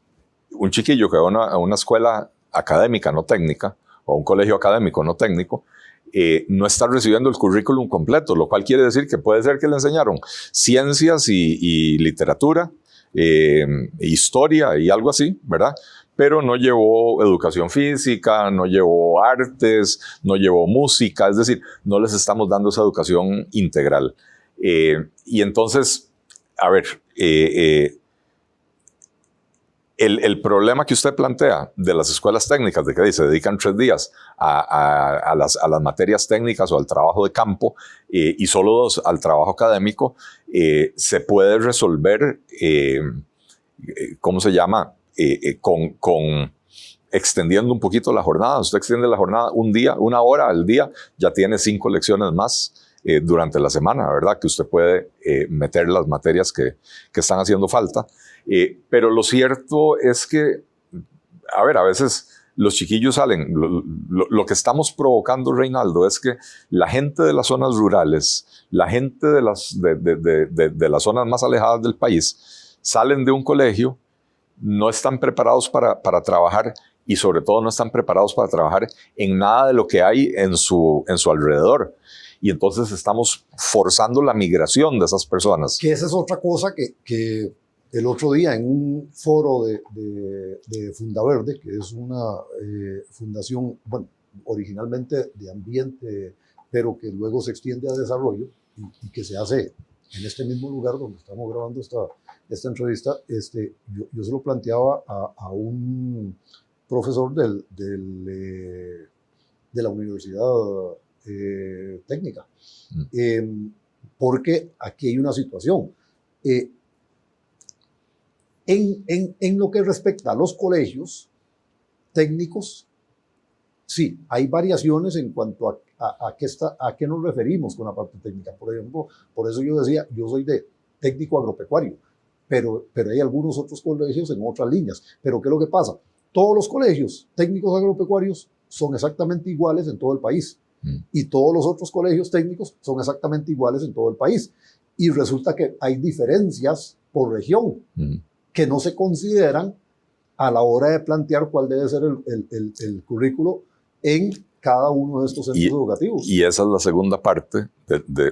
un chiquillo que va a una escuela académica, no técnica, o a un colegio académico, no técnico, no está recibiendo el currículum completo, lo cual quiere decir que puede ser que le enseñaron ciencias y literatura, historia y algo así, ¿verdad? Pero no llevó educación física, no llevó artes, no llevó música, es decir, no les estamos dando esa educación integral. Y entonces, a ver, el problema que usted plantea de las escuelas técnicas, de que se dedican 3 días a las materias técnicas o al trabajo de campo y solo 2 al trabajo académico, se puede resolver, ¿cómo se llama? Con extendiendo un poquito la jornada. Usted extiende la jornada un día, 1 hora al día, ya tiene 5 lecciones más durante la semana, ¿verdad? Que usted puede meter las materias que están haciendo falta. Pero lo cierto es que, a ver, a veces los chiquillos salen. Lo que estamos provocando, Reinaldo, es que la gente de las zonas rurales, la gente de las zonas más alejadas del país, salen de un colegio, no están preparados para trabajar y sobre todo no están preparados para trabajar en nada de lo que hay en su alrededor. Y entonces estamos forzando la migración de esas personas. Que esa es otra cosa que el otro día en un foro de Fundaverde, que es una fundación, bueno, originalmente de ambiente, pero que luego se extiende a desarrollo y que se hace en este mismo lugar donde estamos grabando esta entrevista, yo se lo planteaba a un profesor de la Universidad Técnica, porque aquí hay una situación. En lo que respecta a los colegios técnicos, sí, hay variaciones en cuanto a qué nos referimos con la parte técnica. Por ejemplo, por eso yo decía, yo soy de técnico agropecuario, pero hay algunos otros colegios en otras líneas. Pero ¿qué es lo que pasa? Todos los colegios técnicos agropecuarios son exactamente iguales en todo el país. Y todos los otros colegios técnicos son exactamente iguales en todo el país. Y resulta que hay diferencias por región que no se consideran a la hora de plantear cuál debe ser el currículo en cada uno de estos centros educativos. Y esa es la segunda parte,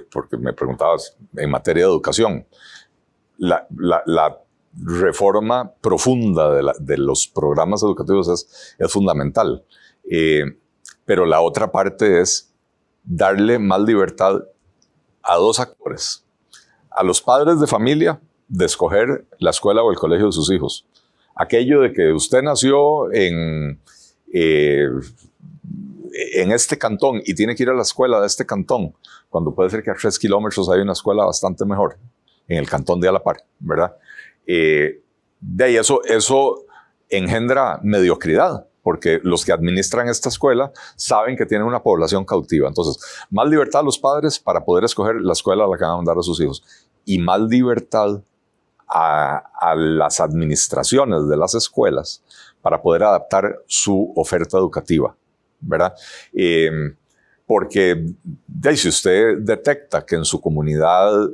porque me preguntabas en materia de educación. La reforma profunda de los programas educativos es fundamental. Pero la otra parte es darle más libertad a 2 actores. A los padres de familia de escoger la escuela o el colegio de sus hijos. Aquello de que usted nació en este cantón y tiene que ir a la escuela de este cantón, cuando puede ser que a 3 kilómetros hay una escuela bastante mejor, en el cantón de a la par, ¿verdad? De ahí eso engendra mediocridad, porque los que administran esta escuela saben que tienen una población cautiva. Entonces, más libertad a los padres para poder escoger la escuela a la que van a mandar a sus hijos, y más libertad a las administraciones de las escuelas para poder adaptar su oferta educativa, ¿verdad? Porque si usted detecta que en su comunidad,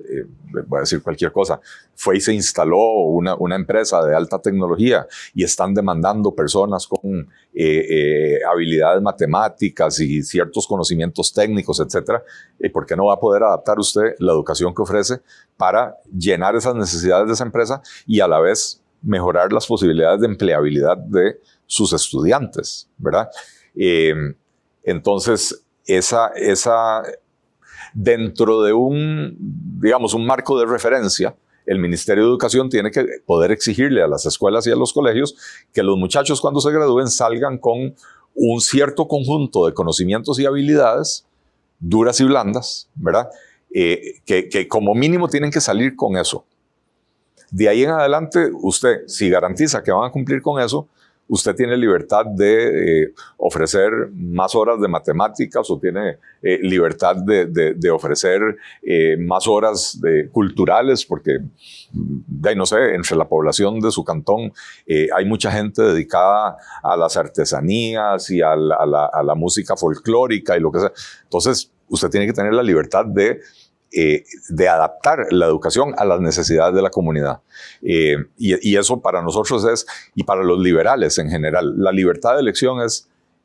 voy a decir cualquier cosa, fue y se instaló una empresa de alta tecnología y están demandando personas con habilidades matemáticas y ciertos conocimientos técnicos, etcétera, ¿por qué no va a poder adaptar usted la educación que ofrece para llenar esas necesidades de esa empresa y a la vez mejorar las posibilidades de empleabilidad de sus estudiantes, ¿verdad? Entonces, dentro de un marco de referencia, el Ministerio de Educación tiene que poder exigirle a las escuelas y a los colegios que los muchachos cuando se gradúen salgan con un cierto conjunto de conocimientos y habilidades duras y blandas, ¿verdad? Que como mínimo tienen que salir con eso. De ahí en adelante, usted, si garantiza que van a cumplir con eso, usted tiene libertad de ofrecer más horas de matemáticas o tiene libertad de ofrecer más horas culturales, porque, no sé, entre la población de su cantón hay mucha gente dedicada a las artesanías y a la música folclórica y lo que sea. Entonces, usted tiene que tener la libertad de adaptar la educación a las necesidades de la comunidad. Y eso para nosotros y para los liberales en general, la libertad de elección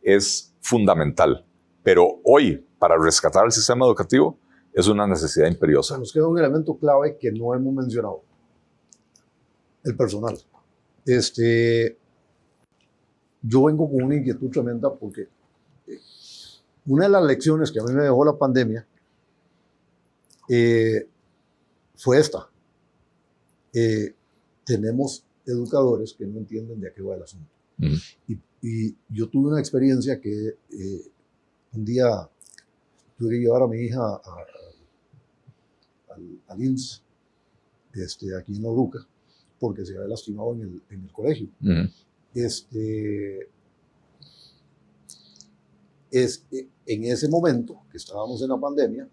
es fundamental. Pero hoy, para rescatar el sistema educativo, es una necesidad imperiosa. Nos queda un elemento clave que no hemos mencionado: el personal. Yo vengo con una inquietud tremenda porque una de las lecciones que a mí me dejó la pandemia fue esta. Tenemos educadores que no entienden de a qué va el asunto. Y yo tuve una experiencia que un día tuve que llevar a mi hija al IMSS, aquí en Oruca, porque se había lastimado en el colegio. En ese momento que estábamos en la pandemia,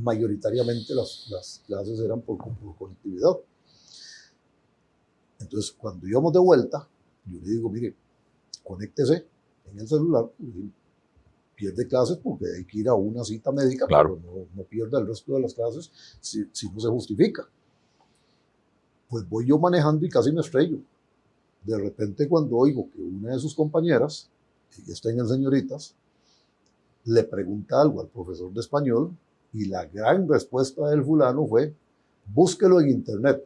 mayoritariamente las clases eran por conectividad. Entonces, cuando íbamos de vuelta, yo le digo, mire, conéctese en el celular, pierde clases porque hay que ir a una cita médica, claro, pero no pierda el resto de las clases si no se justifica. Pues voy yo manejando y casi me estrello. De repente, cuando oigo que una de sus compañeras, que está en el Señoritas, le pregunta algo al profesor de español, y la gran respuesta del fulano fue: búsquelo en internet.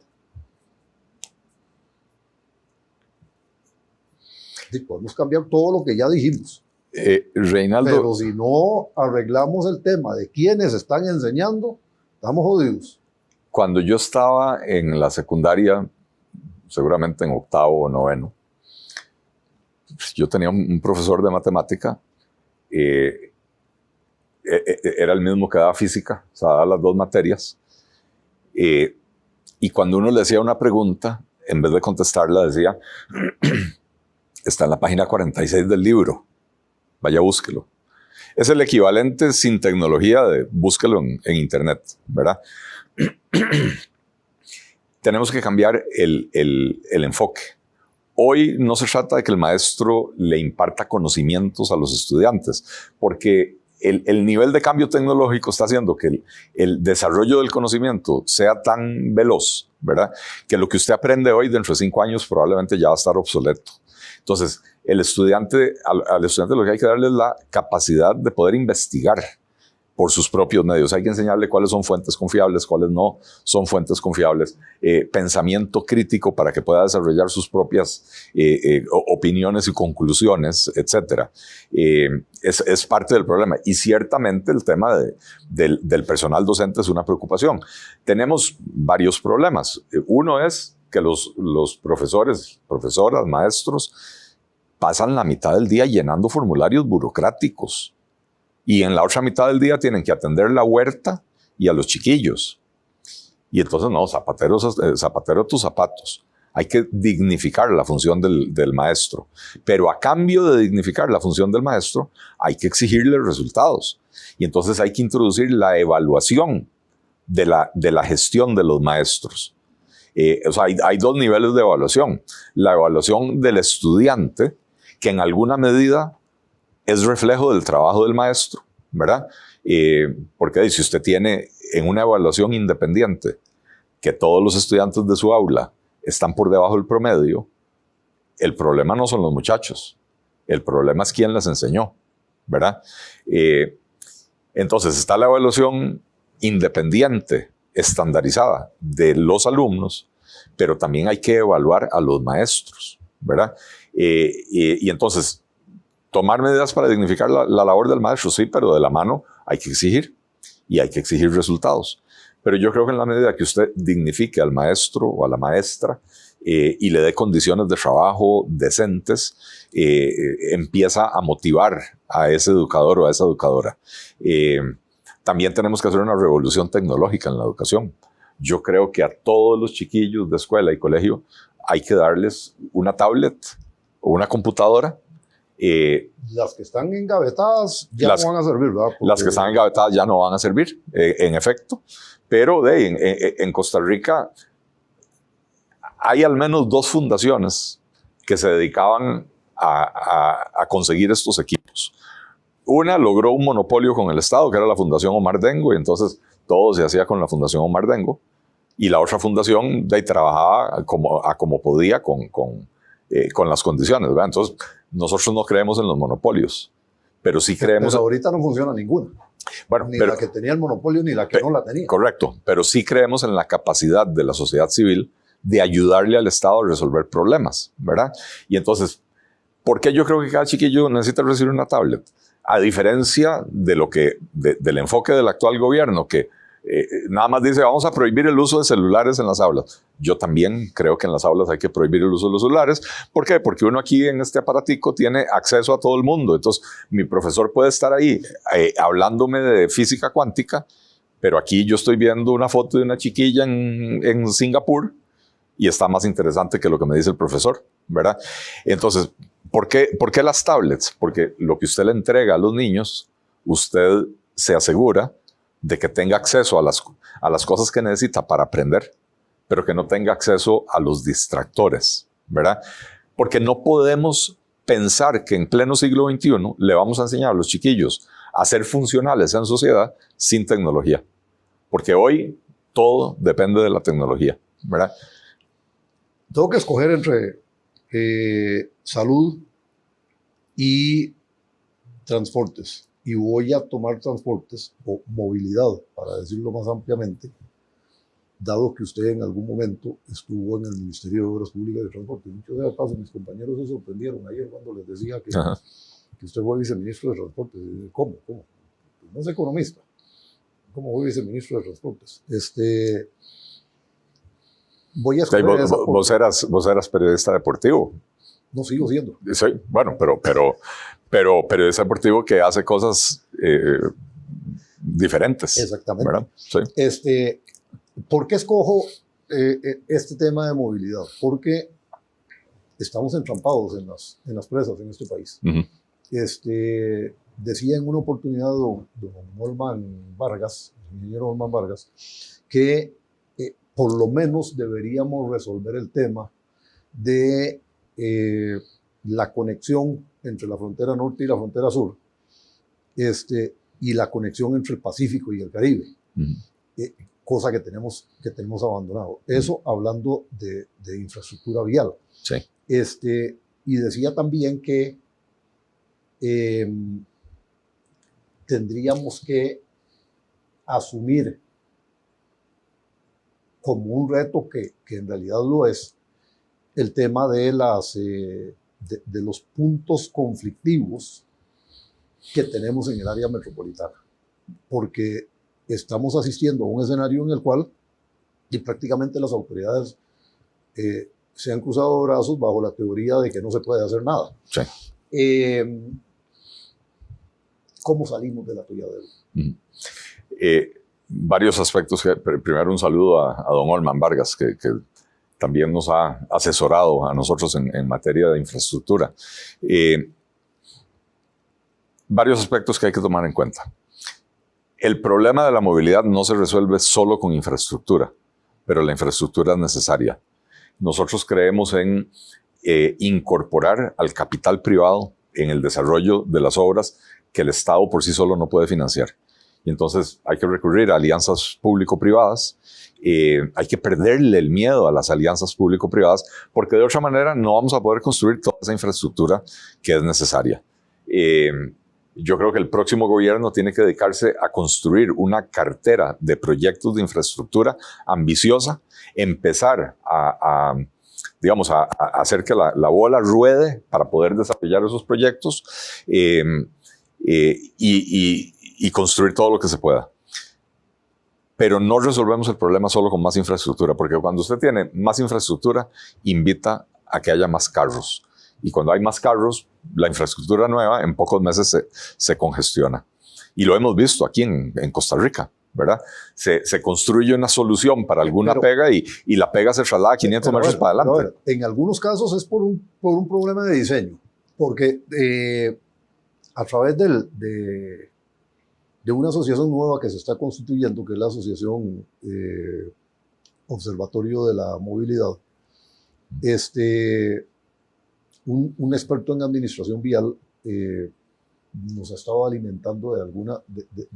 Y podemos cambiar todo lo que ya dijimos. Reinaldo, pero si no arreglamos el tema de quiénes están enseñando, estamos jodidos. Cuando yo estaba en la secundaria, seguramente en octavo o noveno, yo tenía un profesor de matemática, era el mismo que daba física, o sea, daba las dos materias, y cuando uno le hacía una pregunta, en vez de contestarla decía: está en la página 46 del libro, vaya, búsquelo. Es el equivalente sin tecnología de búsquelo en internet, ¿verdad? Tenemos que cambiar el enfoque. Hoy no se trata de que el maestro le imparta conocimientos a los estudiantes, porque el nivel de cambio tecnológico está haciendo que el desarrollo del conocimiento sea tan veloz, ¿verdad?, que lo que usted aprende hoy dentro de 5 años probablemente ya va a estar obsoleto. Entonces, al estudiante lo que hay que darle es la capacidad de poder investigar por sus propios medios. Hay que enseñarle cuáles son fuentes confiables, cuáles no son fuentes confiables, pensamiento crítico para que pueda desarrollar sus propias opiniones y conclusiones, etc. Es parte del problema. Y ciertamente el tema del personal docente es una preocupación. Tenemos varios problemas. Uno es que los profesores, profesoras, maestros pasan la mitad del día llenando formularios burocráticos. Y en la otra mitad del día tienen que atender la huerta y a los chiquillos. Y entonces, no, zapatero tus zapatos. Hay que dignificar la función del maestro. Pero a cambio de dignificar la función del maestro, hay que exigirle resultados. Y entonces hay que introducir la evaluación de la gestión de los maestros. O sea, hay 2 niveles de evaluación. La evaluación del estudiante, que en alguna medida es reflejo del trabajo del maestro, ¿verdad? Porque si usted tiene en una evaluación independiente que todos los estudiantes de su aula están por debajo del promedio, el problema no son los muchachos, el problema es quién les enseñó, ¿verdad? Entonces está la evaluación independiente, estandarizada de los alumnos, pero también hay que evaluar a los maestros, ¿verdad? Y entonces, tomar medidas para dignificar la labor del maestro, sí, pero de la mano hay que exigir y hay que exigir resultados. Pero yo creo que en la medida que usted dignifique al maestro o a la maestra y le dé condiciones de trabajo decentes, empieza a motivar a ese educador o a esa educadora. También tenemos que hacer una revolución tecnológica en la educación. Yo creo que a todos los chiquillos de escuela y colegio hay que darles una tablet o una computadora. Las que están engavetadas ya no van a servir, ¿verdad? Porque... Las que están engavetadas ya no van a servir, en efecto. Pero en Costa Rica hay al menos 2 fundaciones que se dedicaban a conseguir estos equipos. Una logró un monopolio con el Estado, que era la Fundación Omar Dengo, y entonces todo se hacía con la Fundación Omar Dengo. Y la otra fundación trabajaba como podía con las condiciones, ¿verdad? Entonces, nosotros no creemos en los monopolios, pero sí creemos... Pero ahorita no funciona ninguna. Bueno, ni la que tenía el monopolio ni la que no la tenía. Correcto, pero sí creemos en la capacidad de la sociedad civil de ayudarle al Estado a resolver problemas, ¿verdad? Y entonces, ¿por qué yo creo que cada chiquillo necesita recibir una tablet? A diferencia de del enfoque del actual gobierno, que nada más dice, vamos a prohibir el uso de celulares en las aulas. Yo también creo que en las aulas hay que prohibir el uso de los celulares. ¿Por qué? Porque uno aquí en este aparatico tiene acceso a todo el mundo. Entonces, mi profesor puede estar ahí hablándome de física cuántica, pero aquí yo estoy viendo una foto de una chiquilla en Singapur y está más interesante que lo que me dice el profesor, ¿verdad? Entonces, ¿por qué las tablets? Porque lo que usted le entrega a los niños, usted se asegura de que tenga acceso a las cosas que necesita para aprender, pero que no tenga acceso a los distractores, ¿verdad? Porque no podemos pensar que en pleno siglo XXI le vamos a enseñar a los chiquillos a ser funcionales en sociedad sin tecnología. Porque hoy todo depende de la tecnología, ¿verdad? Tengo que escoger entre salud y transportes. Y voy a tomar transportes o movilidad, para decirlo más ampliamente, dado que usted en algún momento estuvo en el Ministerio de Obras Públicas y Transporte. Muchos de paso, mis compañeros se sorprendieron ayer cuando les decía que usted fue viceministro de Transportes. ¿Cómo? Pues no es economista. ¿Cómo fue viceministro de Transportes? Voy a escoger vos eras periodista deportivo. No, sigo siendo. Sí, bueno, pero periodista deportivo que hace cosas diferentes. Exactamente. ¿Verdad? Sí. ¿Por qué escojo este tema de movilidad? Porque estamos entrampados en las presas en este país. Uh-huh. Decía en una oportunidad don Olman Vargas, el ingeniero Olman Vargas, que por lo menos deberíamos resolver el tema de la conexión entre la frontera norte y la frontera sur, y la conexión entre el Pacífico y el Caribe, cosa que tenemos abandonado. Eso hablando de infraestructura vial. Sí. Y decía también que tendríamos que asumir como un reto que en realidad lo es, el tema de los puntos conflictivos que tenemos en el área metropolitana, porque estamos asistiendo a un escenario en el cual y prácticamente las autoridades se han cruzado de brazos bajo la teoría de que no se puede hacer nada. Sí. ¿Cómo salimos del atolladero? Varios aspectos. Primero, un saludo a don Olman Vargas, que también nos ha asesorado a nosotros en materia de infraestructura. Varios aspectos que hay que tomar en cuenta. El problema de la movilidad no se resuelve solo con infraestructura, pero la infraestructura es necesaria. Nosotros creemos en incorporar al capital privado en el desarrollo de las obras que el Estado por sí solo no puede financiar. Y entonces hay que recurrir a alianzas público-privadas. Hay que perderle el miedo a las alianzas público-privadas, porque de otra manera no vamos a poder construir toda esa infraestructura que es necesaria. Yo creo que el próximo gobierno tiene que dedicarse a construir una cartera de proyectos de infraestructura ambiciosa, empezar digamos, a hacer que la bola ruede para poder desarrollar esos proyectos y construir todo lo que se pueda. Pero no resolvemos el problema solo con más infraestructura, porque cuando usted tiene más infraestructura, invita a que haya más carros. Y cuando hay más carros, la infraestructura nueva en pocos meses se congestiona. Y lo hemos visto aquí en Costa Rica, ¿verdad? Se construye una solución para alguna pega y la pega se traslada 500 metros para adelante. En algunos casos es por un problema de diseño, porque a través de una asociación nueva que se está constituyendo, que es la Asociación Observatorio de la Movilidad, un experto en administración vial nos ha estado alimentando de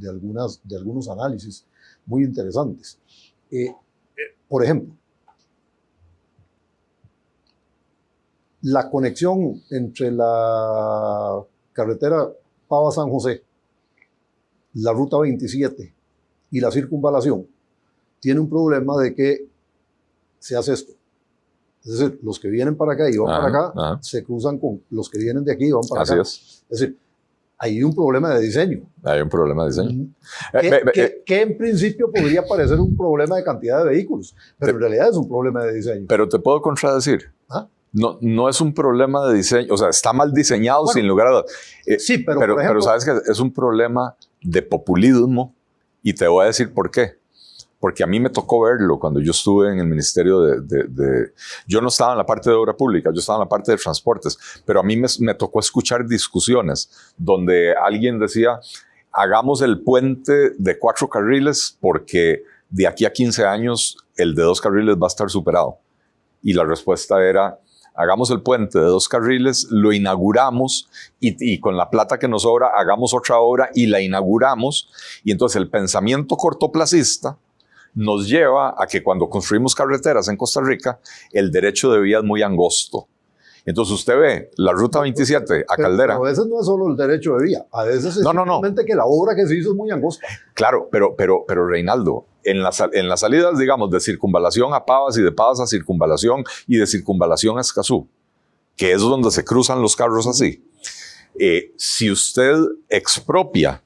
algunos análisis muy interesantes. Por ejemplo, la conexión entre la carretera Pava-San José, la ruta 27 y la circunvalación tiene un problema de que se hace esto. Es decir, los que vienen para acá y van para acá se cruzan con los que vienen de aquí y van para acá. Es decir, hay un problema de diseño. Hay un problema de diseño. Que en principio podría parecer un problema de cantidad de vehículos, pero en realidad es un problema de diseño. Pero te puedo contradecir. No es un problema de diseño, o sea, está mal diseñado, bueno, sin lugar a dudas. Sí, pero por ejemplo, pero sabes que es un problema de populismo y te voy a decir por qué. Porque a mí me tocó verlo cuando yo estuve en el Ministerio yo no estaba en la parte de obra pública, yo estaba en la parte de transportes, pero a mí me tocó escuchar discusiones donde alguien decía, hagamos el puente de 4 carriles porque de aquí a 15 años el de 2 carriles va a estar superado. Y la respuesta era, hagamos el puente de 2 carriles, lo inauguramos y con la plata que nos sobra hagamos otra obra y la inauguramos. Y entonces el pensamiento cortoplacista nos lleva a que cuando construimos carreteras en Costa Rica, el derecho de vía es muy angosto. Entonces usted ve la ruta 27 a Caldera. Pero a veces no es solo el derecho de vía, a veces es simplemente que la obra que se hizo es muy angosta. Claro, pero Reinaldo, en las salidas, digamos, de circunvalación a Pavas y de Pavas a circunvalación y de circunvalación a Escazú, que es donde se cruzan los carros así, si usted expropia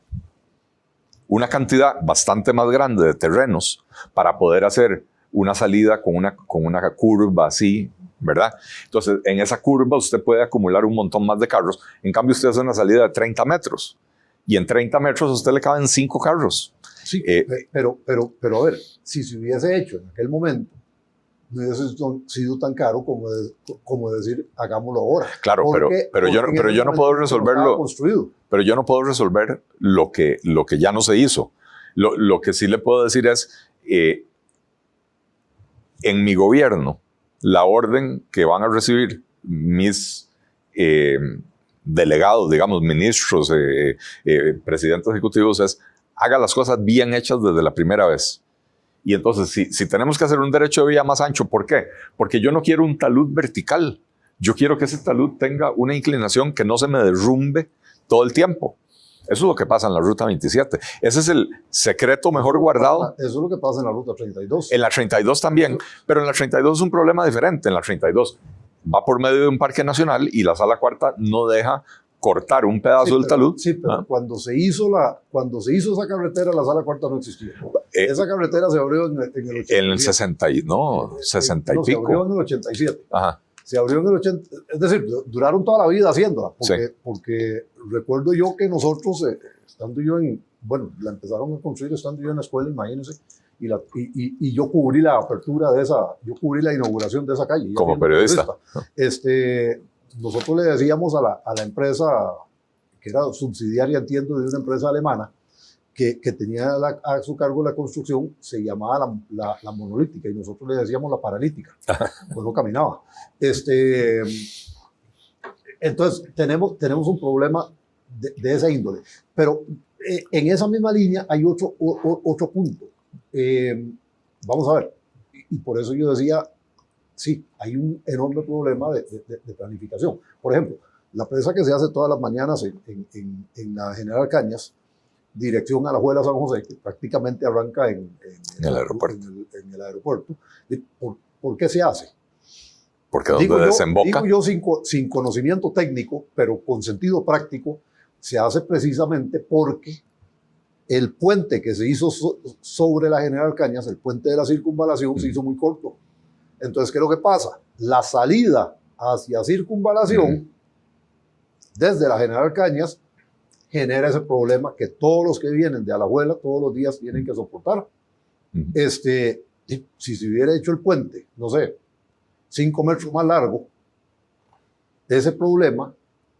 una cantidad bastante más grande de terrenos para poder hacer una salida con una curva así, ¿verdad? Entonces, en esa curva usted puede acumular un montón más de carros. En cambio, usted hace una salida de 30 metros y en 30 metros a usted le caben 5 carros. Sí, pero a ver, si se hubiese hecho en aquel momento, no hubiese sido tan caro como decir, hagámoslo ahora. Claro, pero yo no puedo resolverlo. Pero yo no puedo resolver lo que ya no se hizo. Lo que sí le puedo decir es, en mi gobierno, la orden que van a recibir mis delegados, digamos, ministros, presidentes ejecutivos, es haga las cosas bien hechas desde la primera vez. Y entonces, si tenemos que hacer un derecho de vía más ancho, ¿por qué? Porque yo no quiero un talud vertical. Yo quiero que ese talud tenga una inclinación que no se me derrumbe todo el tiempo. Eso es lo que pasa en la Ruta 27. Ese es el secreto mejor guardado. Eso es lo que pasa en la Ruta 32. En la 32 también, pero en la 32 es un problema diferente. En la 32 va por medio de un parque nacional y la Sala Cuarta no deja cortar un pedazo del talud. Sí, pero cuando se hizo esa carretera, la Sala Cuarta no existía. Esa carretera se abrió en el 87. En el 60 y pico. Se abrió en el 87. Ajá. Se abrió en el 80, es decir, duraron toda la vida haciéndola, porque recuerdo yo que nosotros, estando yo la empezaron a construir estando yo en la escuela, imagínense, y yo cubrí la apertura yo cubrí la inauguración de esa calle. Como periodista. Nosotros le decíamos a la empresa, que era subsidiaria, entiendo, de una empresa alemana, que tenía a su cargo la construcción, se llamaba la monolítica y nosotros le decíamos la paralítica, pues no caminaba. Entonces tenemos un problema de esa índole, pero en esa misma línea hay otro punto. Vamos a ver, y por eso yo decía, sí, hay un enorme problema de planificación. Por ejemplo, La presa que se hace todas las mañanas en la General Cañas, dirección Alajuela San José, que prácticamente arranca en el aeropuerto. En el aeropuerto. ¿Por qué se hace? Porque donde desemboca. Digo yo sin conocimiento técnico, pero con sentido práctico, se hace precisamente porque el puente que se hizo sobre la General Cañas, el puente de la circunvalación, se hizo muy corto. Entonces, ¿qué es lo que pasa? La salida hacia circunvalación, desde la General Cañas, genera ese problema que todos los que vienen de Alajuela todos los días tienen que soportar. Si se hubiera hecho el puente, no sé, 5 metros más largo, ese problema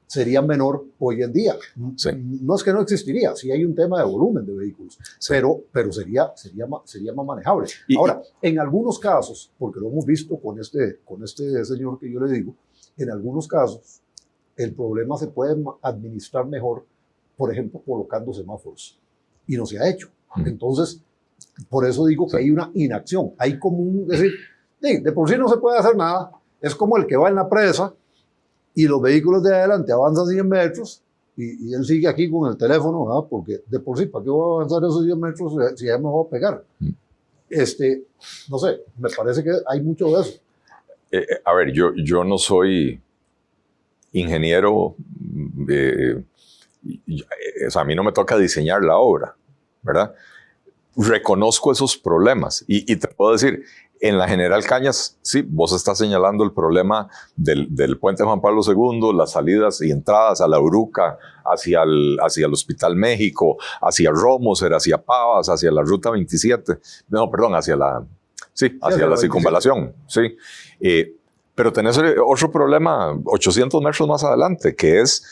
sería menor hoy en día. Sí. No es que no existiría, sí hay un tema de volumen de vehículos, sí, pero sería más manejable. Ahora, en algunos casos, porque lo hemos visto con este señor que yo le digo, en algunos casos el problema se puede administrar mejor, por ejemplo, colocando semáforos, y no se ha hecho. Entonces, por eso digo que hay una inacción, hay como un, es decir, de por sí no se puede hacer nada, es como el que va en la presa y los vehículos de adelante avanzan 100 metros y él sigue aquí con el teléfono, ¿verdad? Porque de por sí, ¿para qué voy a avanzar esos 10 metros si ya me voy a pegar? No sé, me parece que hay mucho de eso. A ver, yo no soy ingeniero, o sea, a mí no me toca diseñar la obra, ¿verdad? Reconozco esos problemas y te puedo decir, en la General Cañas, sí, vos estás señalando el problema del puente Juan Pablo II, las salidas y entradas a la Uruca, hacia el Hospital México, hacia Romoser, hacia Pavas, hacia la Ruta 27, no, perdón, hacia la circunvalación, sí. Pero tenés otro problema 800 metros más adelante, que es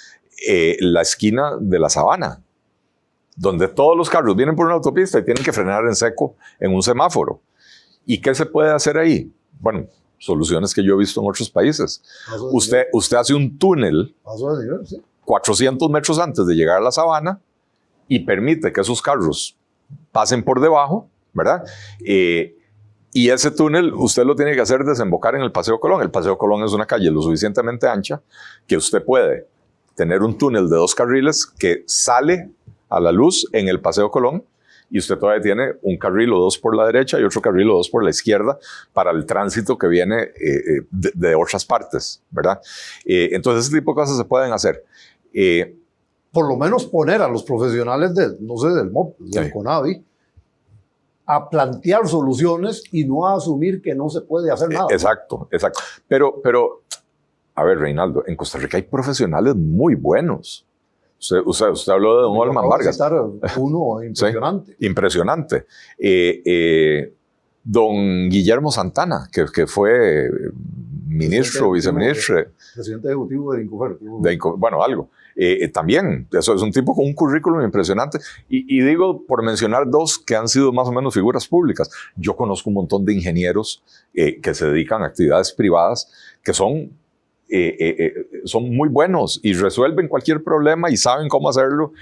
la esquina de la Sabana, donde todos los carros vienen por una autopista y tienen que frenar en seco en un semáforo. ¿Y qué se puede hacer ahí? Bueno, soluciones que yo he visto en otros países. Usted hace un túnel 400 metros antes de llegar a la Sabana y permite que esos carros pasen por debajo, ¿verdad? Y ese túnel usted lo tiene que hacer desembocar en el Paseo Colón. El Paseo Colón es una calle lo suficientemente ancha que usted puede tener un túnel de 2 carriles que sale a la luz en el Paseo Colón, y usted todavía tiene un carril o 2 por la derecha y otro carril o 2 por la izquierda para el tránsito que viene de otras partes, ¿verdad? Entonces, ese tipo de cosas se pueden hacer. Por lo menos poner a los profesionales del MOP, del CONAVI, a plantear soluciones y no a asumir que no se puede hacer nada. Exacto. Pero, a ver, Reinaldo, en Costa Rica hay profesionales muy buenos. Usted habló de don Olman Vargas. Uno impresionante. Sí, impresionante. Don Guillermo Santana, que fue ministro, viceministro. Presidente ejecutivo de Incofer. Bueno, algo. También, eso es un tipo con un currículum impresionante. Y digo, por mencionar 2 que han sido más o menos figuras públicas. Yo conozco un montón de ingenieros que se dedican a actividades privadas que son muy buenos y resuelven cualquier problema y saben cómo hacerlo.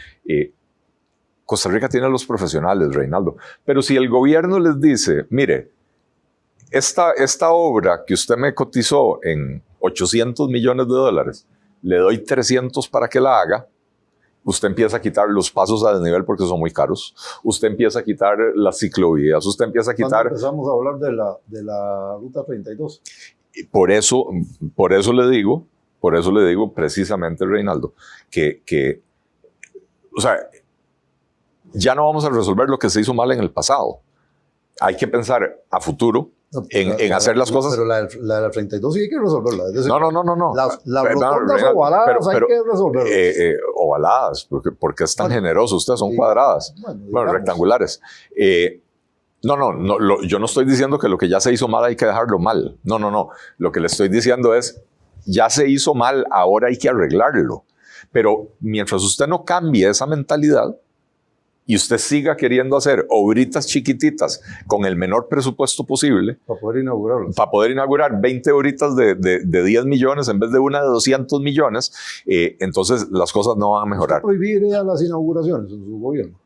Costa Rica tiene a los profesionales, Reinaldo. Pero si el gobierno les dice, mire, esta obra que usted me cotizó en $800 millones, le doy 300 para que la haga, usted empieza a quitar los pasos a desnivel porque son muy caros, usted empieza a quitar las ciclovías, usted empieza a quitar... Empezamos a hablar de la Ruta 32. Por eso le digo precisamente, Reinaldo, que o sea, ya no vamos a resolver lo que se hizo mal en el pasado. Hay que pensar a futuro en hacer las cosas. Pero la de la 32 sí hay que resolverla. Es decir, no. Las rotondas ovaladas hay que resolverlas. Ovaladas, porque es tan generoso usted, son cuadradas. Bueno, rectangulares. No, yo no estoy diciendo que lo que ya se hizo mal hay que dejarlo mal. No. Lo que le estoy diciendo es, ya se hizo mal, ahora hay que arreglarlo. Pero mientras usted no cambie esa mentalidad y usted siga queriendo hacer obritas chiquititas con el menor presupuesto posible, para poder inaugurar 20 obritas de 10 millones en vez de una de 200 millones, entonces las cosas no van a mejorar. ¿Usted prohibiría las inauguraciones en su gobierno?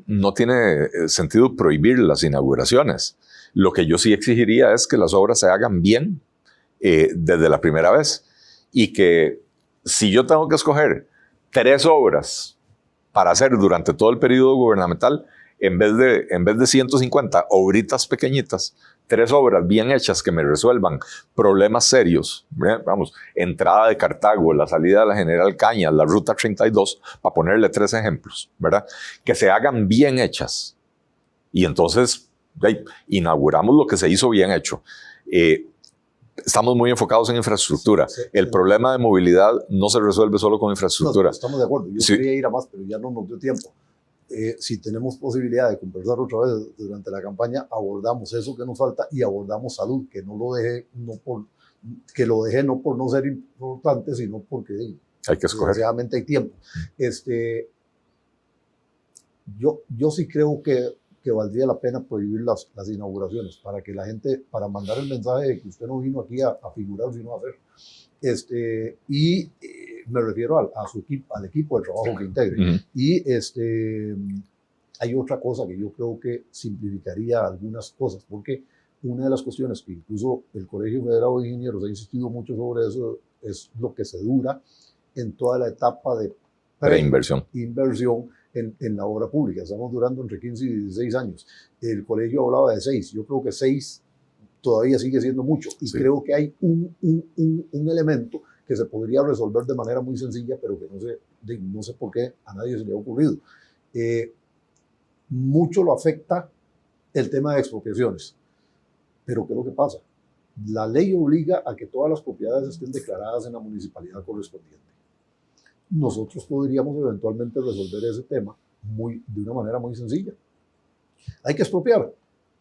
No tiene sentido prohibir las inauguraciones. Lo que yo sí exigiría es que las obras se hagan bien desde la primera vez. y que si yo tengo que escoger 3 obras para hacer durante todo el periodo gubernamental, en vez de 150 obritas pequeñitas, 3 obras bien hechas que me resuelvan problemas serios, vamos, entrada de Cartago, la salida de la General Cañas, la Ruta 32, para ponerle 3 ejemplos, ¿verdad? Que se hagan bien hechas. Y entonces inauguramos lo que se hizo bien hecho. Estamos muy enfocados en infraestructura. El problema de movilidad no se resuelve solo con infraestructura. No, estamos de acuerdo. Yo quería ir a más, pero ya no nos dio tiempo. Si tenemos posibilidad de conversar otra vez durante la campaña, abordamos eso que nos falta y abordamos salud, que no lo dejé, no por no ser importante, sino porque hay que escoger. Desgraciadamente hay tiempo. Yo sí creo que valdría la pena prohibir las inauguraciones para que la gente, para mandar el mensaje de que usted no vino aquí a figurar, sino a hacer. Me refiero al equipo de trabajo que integre. Y hay otra cosa que yo creo que simplificaría algunas cosas, porque una de las cuestiones que incluso el Colegio Federado de Ingenieros ha insistido mucho sobre eso es lo que se dura en toda la etapa de preinversión. Inversión en la obra pública. Estamos durando entre 15 y 16 años. El colegio hablaba de 6. Yo creo que 6 todavía sigue siendo mucho. Y creo que hay un elemento que se podría resolver de manera muy sencilla, pero que no sé por qué a nadie se le ha ocurrido. Mucho lo afecta el tema de expropiaciones. Pero ¿qué es lo que pasa? La ley obliga a que todas las propiedades estén declaradas en la municipalidad correspondiente. Nosotros podríamos eventualmente resolver ese tema de una manera muy sencilla. Hay que expropiar.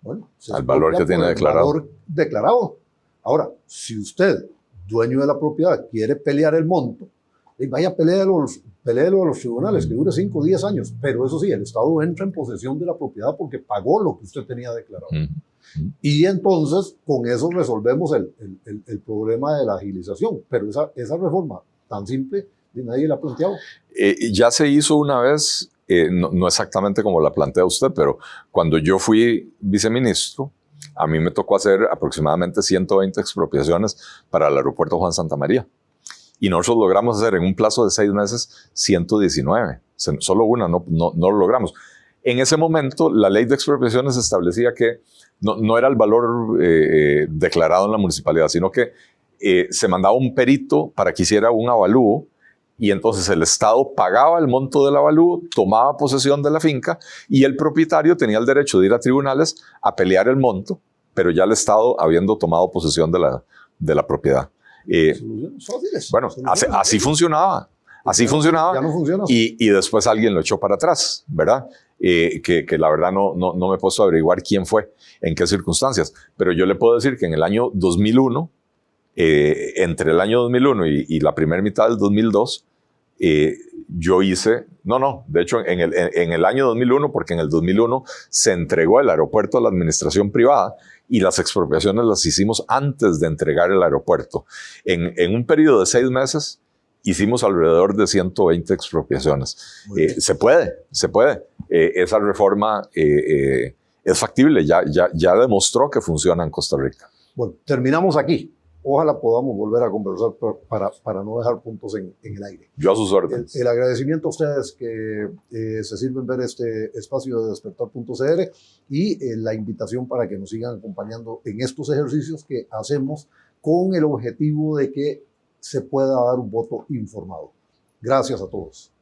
Bueno, al valor que tiene declarado. Valor declarado. Ahora, si usted, dueño de la propiedad, quiere pelear el monto, vaya a pelear a los tribunales, que dure 5 o 10 años. Pero eso sí, el Estado entra en posesión de la propiedad porque pagó lo que usted tenía declarado. Y entonces, con eso resolvemos el problema de la agilización. Pero esa reforma tan simple, nadie la ha planteado. Ya se hizo una vez, no exactamente como la plantea usted, pero cuando yo fui viceministro, a mí me tocó hacer aproximadamente 120 expropiaciones para el aeropuerto Juan Santamaría. Y nosotros logramos hacer en un plazo de 6 meses 119. Solo una, no lo logramos. En ese momento, la ley de expropiaciones establecía que no era el valor declarado en la municipalidad, sino que se mandaba un perito para que hiciera un avalúo. Y entonces el Estado pagaba el monto del avalúo, tomaba posesión de la finca y el propietario tenía el derecho de ir a tribunales a pelear el monto, pero ya el Estado habiendo tomado posesión de la propiedad. Bueno, así funcionaba. Así funcionaba. Ya no funciona. Y después alguien lo echó para atrás, ¿verdad? Que la verdad no me he puesto a averiguar quién fue, en qué circunstancias. Pero yo le puedo decir que en el año 2001, entre el año 2001 y la primera mitad del 2002, yo hice, de hecho en el año 2001, porque en el 2001 se entregó el aeropuerto a la administración privada y las expropiaciones las hicimos antes de entregar el aeropuerto. En un periodo de 6 meses hicimos alrededor de 120 expropiaciones. Se puede. Esa reforma es factible, ya demostró que funciona en Costa Rica. Bueno, terminamos aquí. Ojalá podamos volver a conversar para no dejar puntos en el aire. Yo a sus órdenes. El agradecimiento a ustedes que se sirven ver este espacio de despertar.cr y la invitación para que nos sigan acompañando en estos ejercicios que hacemos con el objetivo de que se pueda dar un voto informado. Gracias a todos.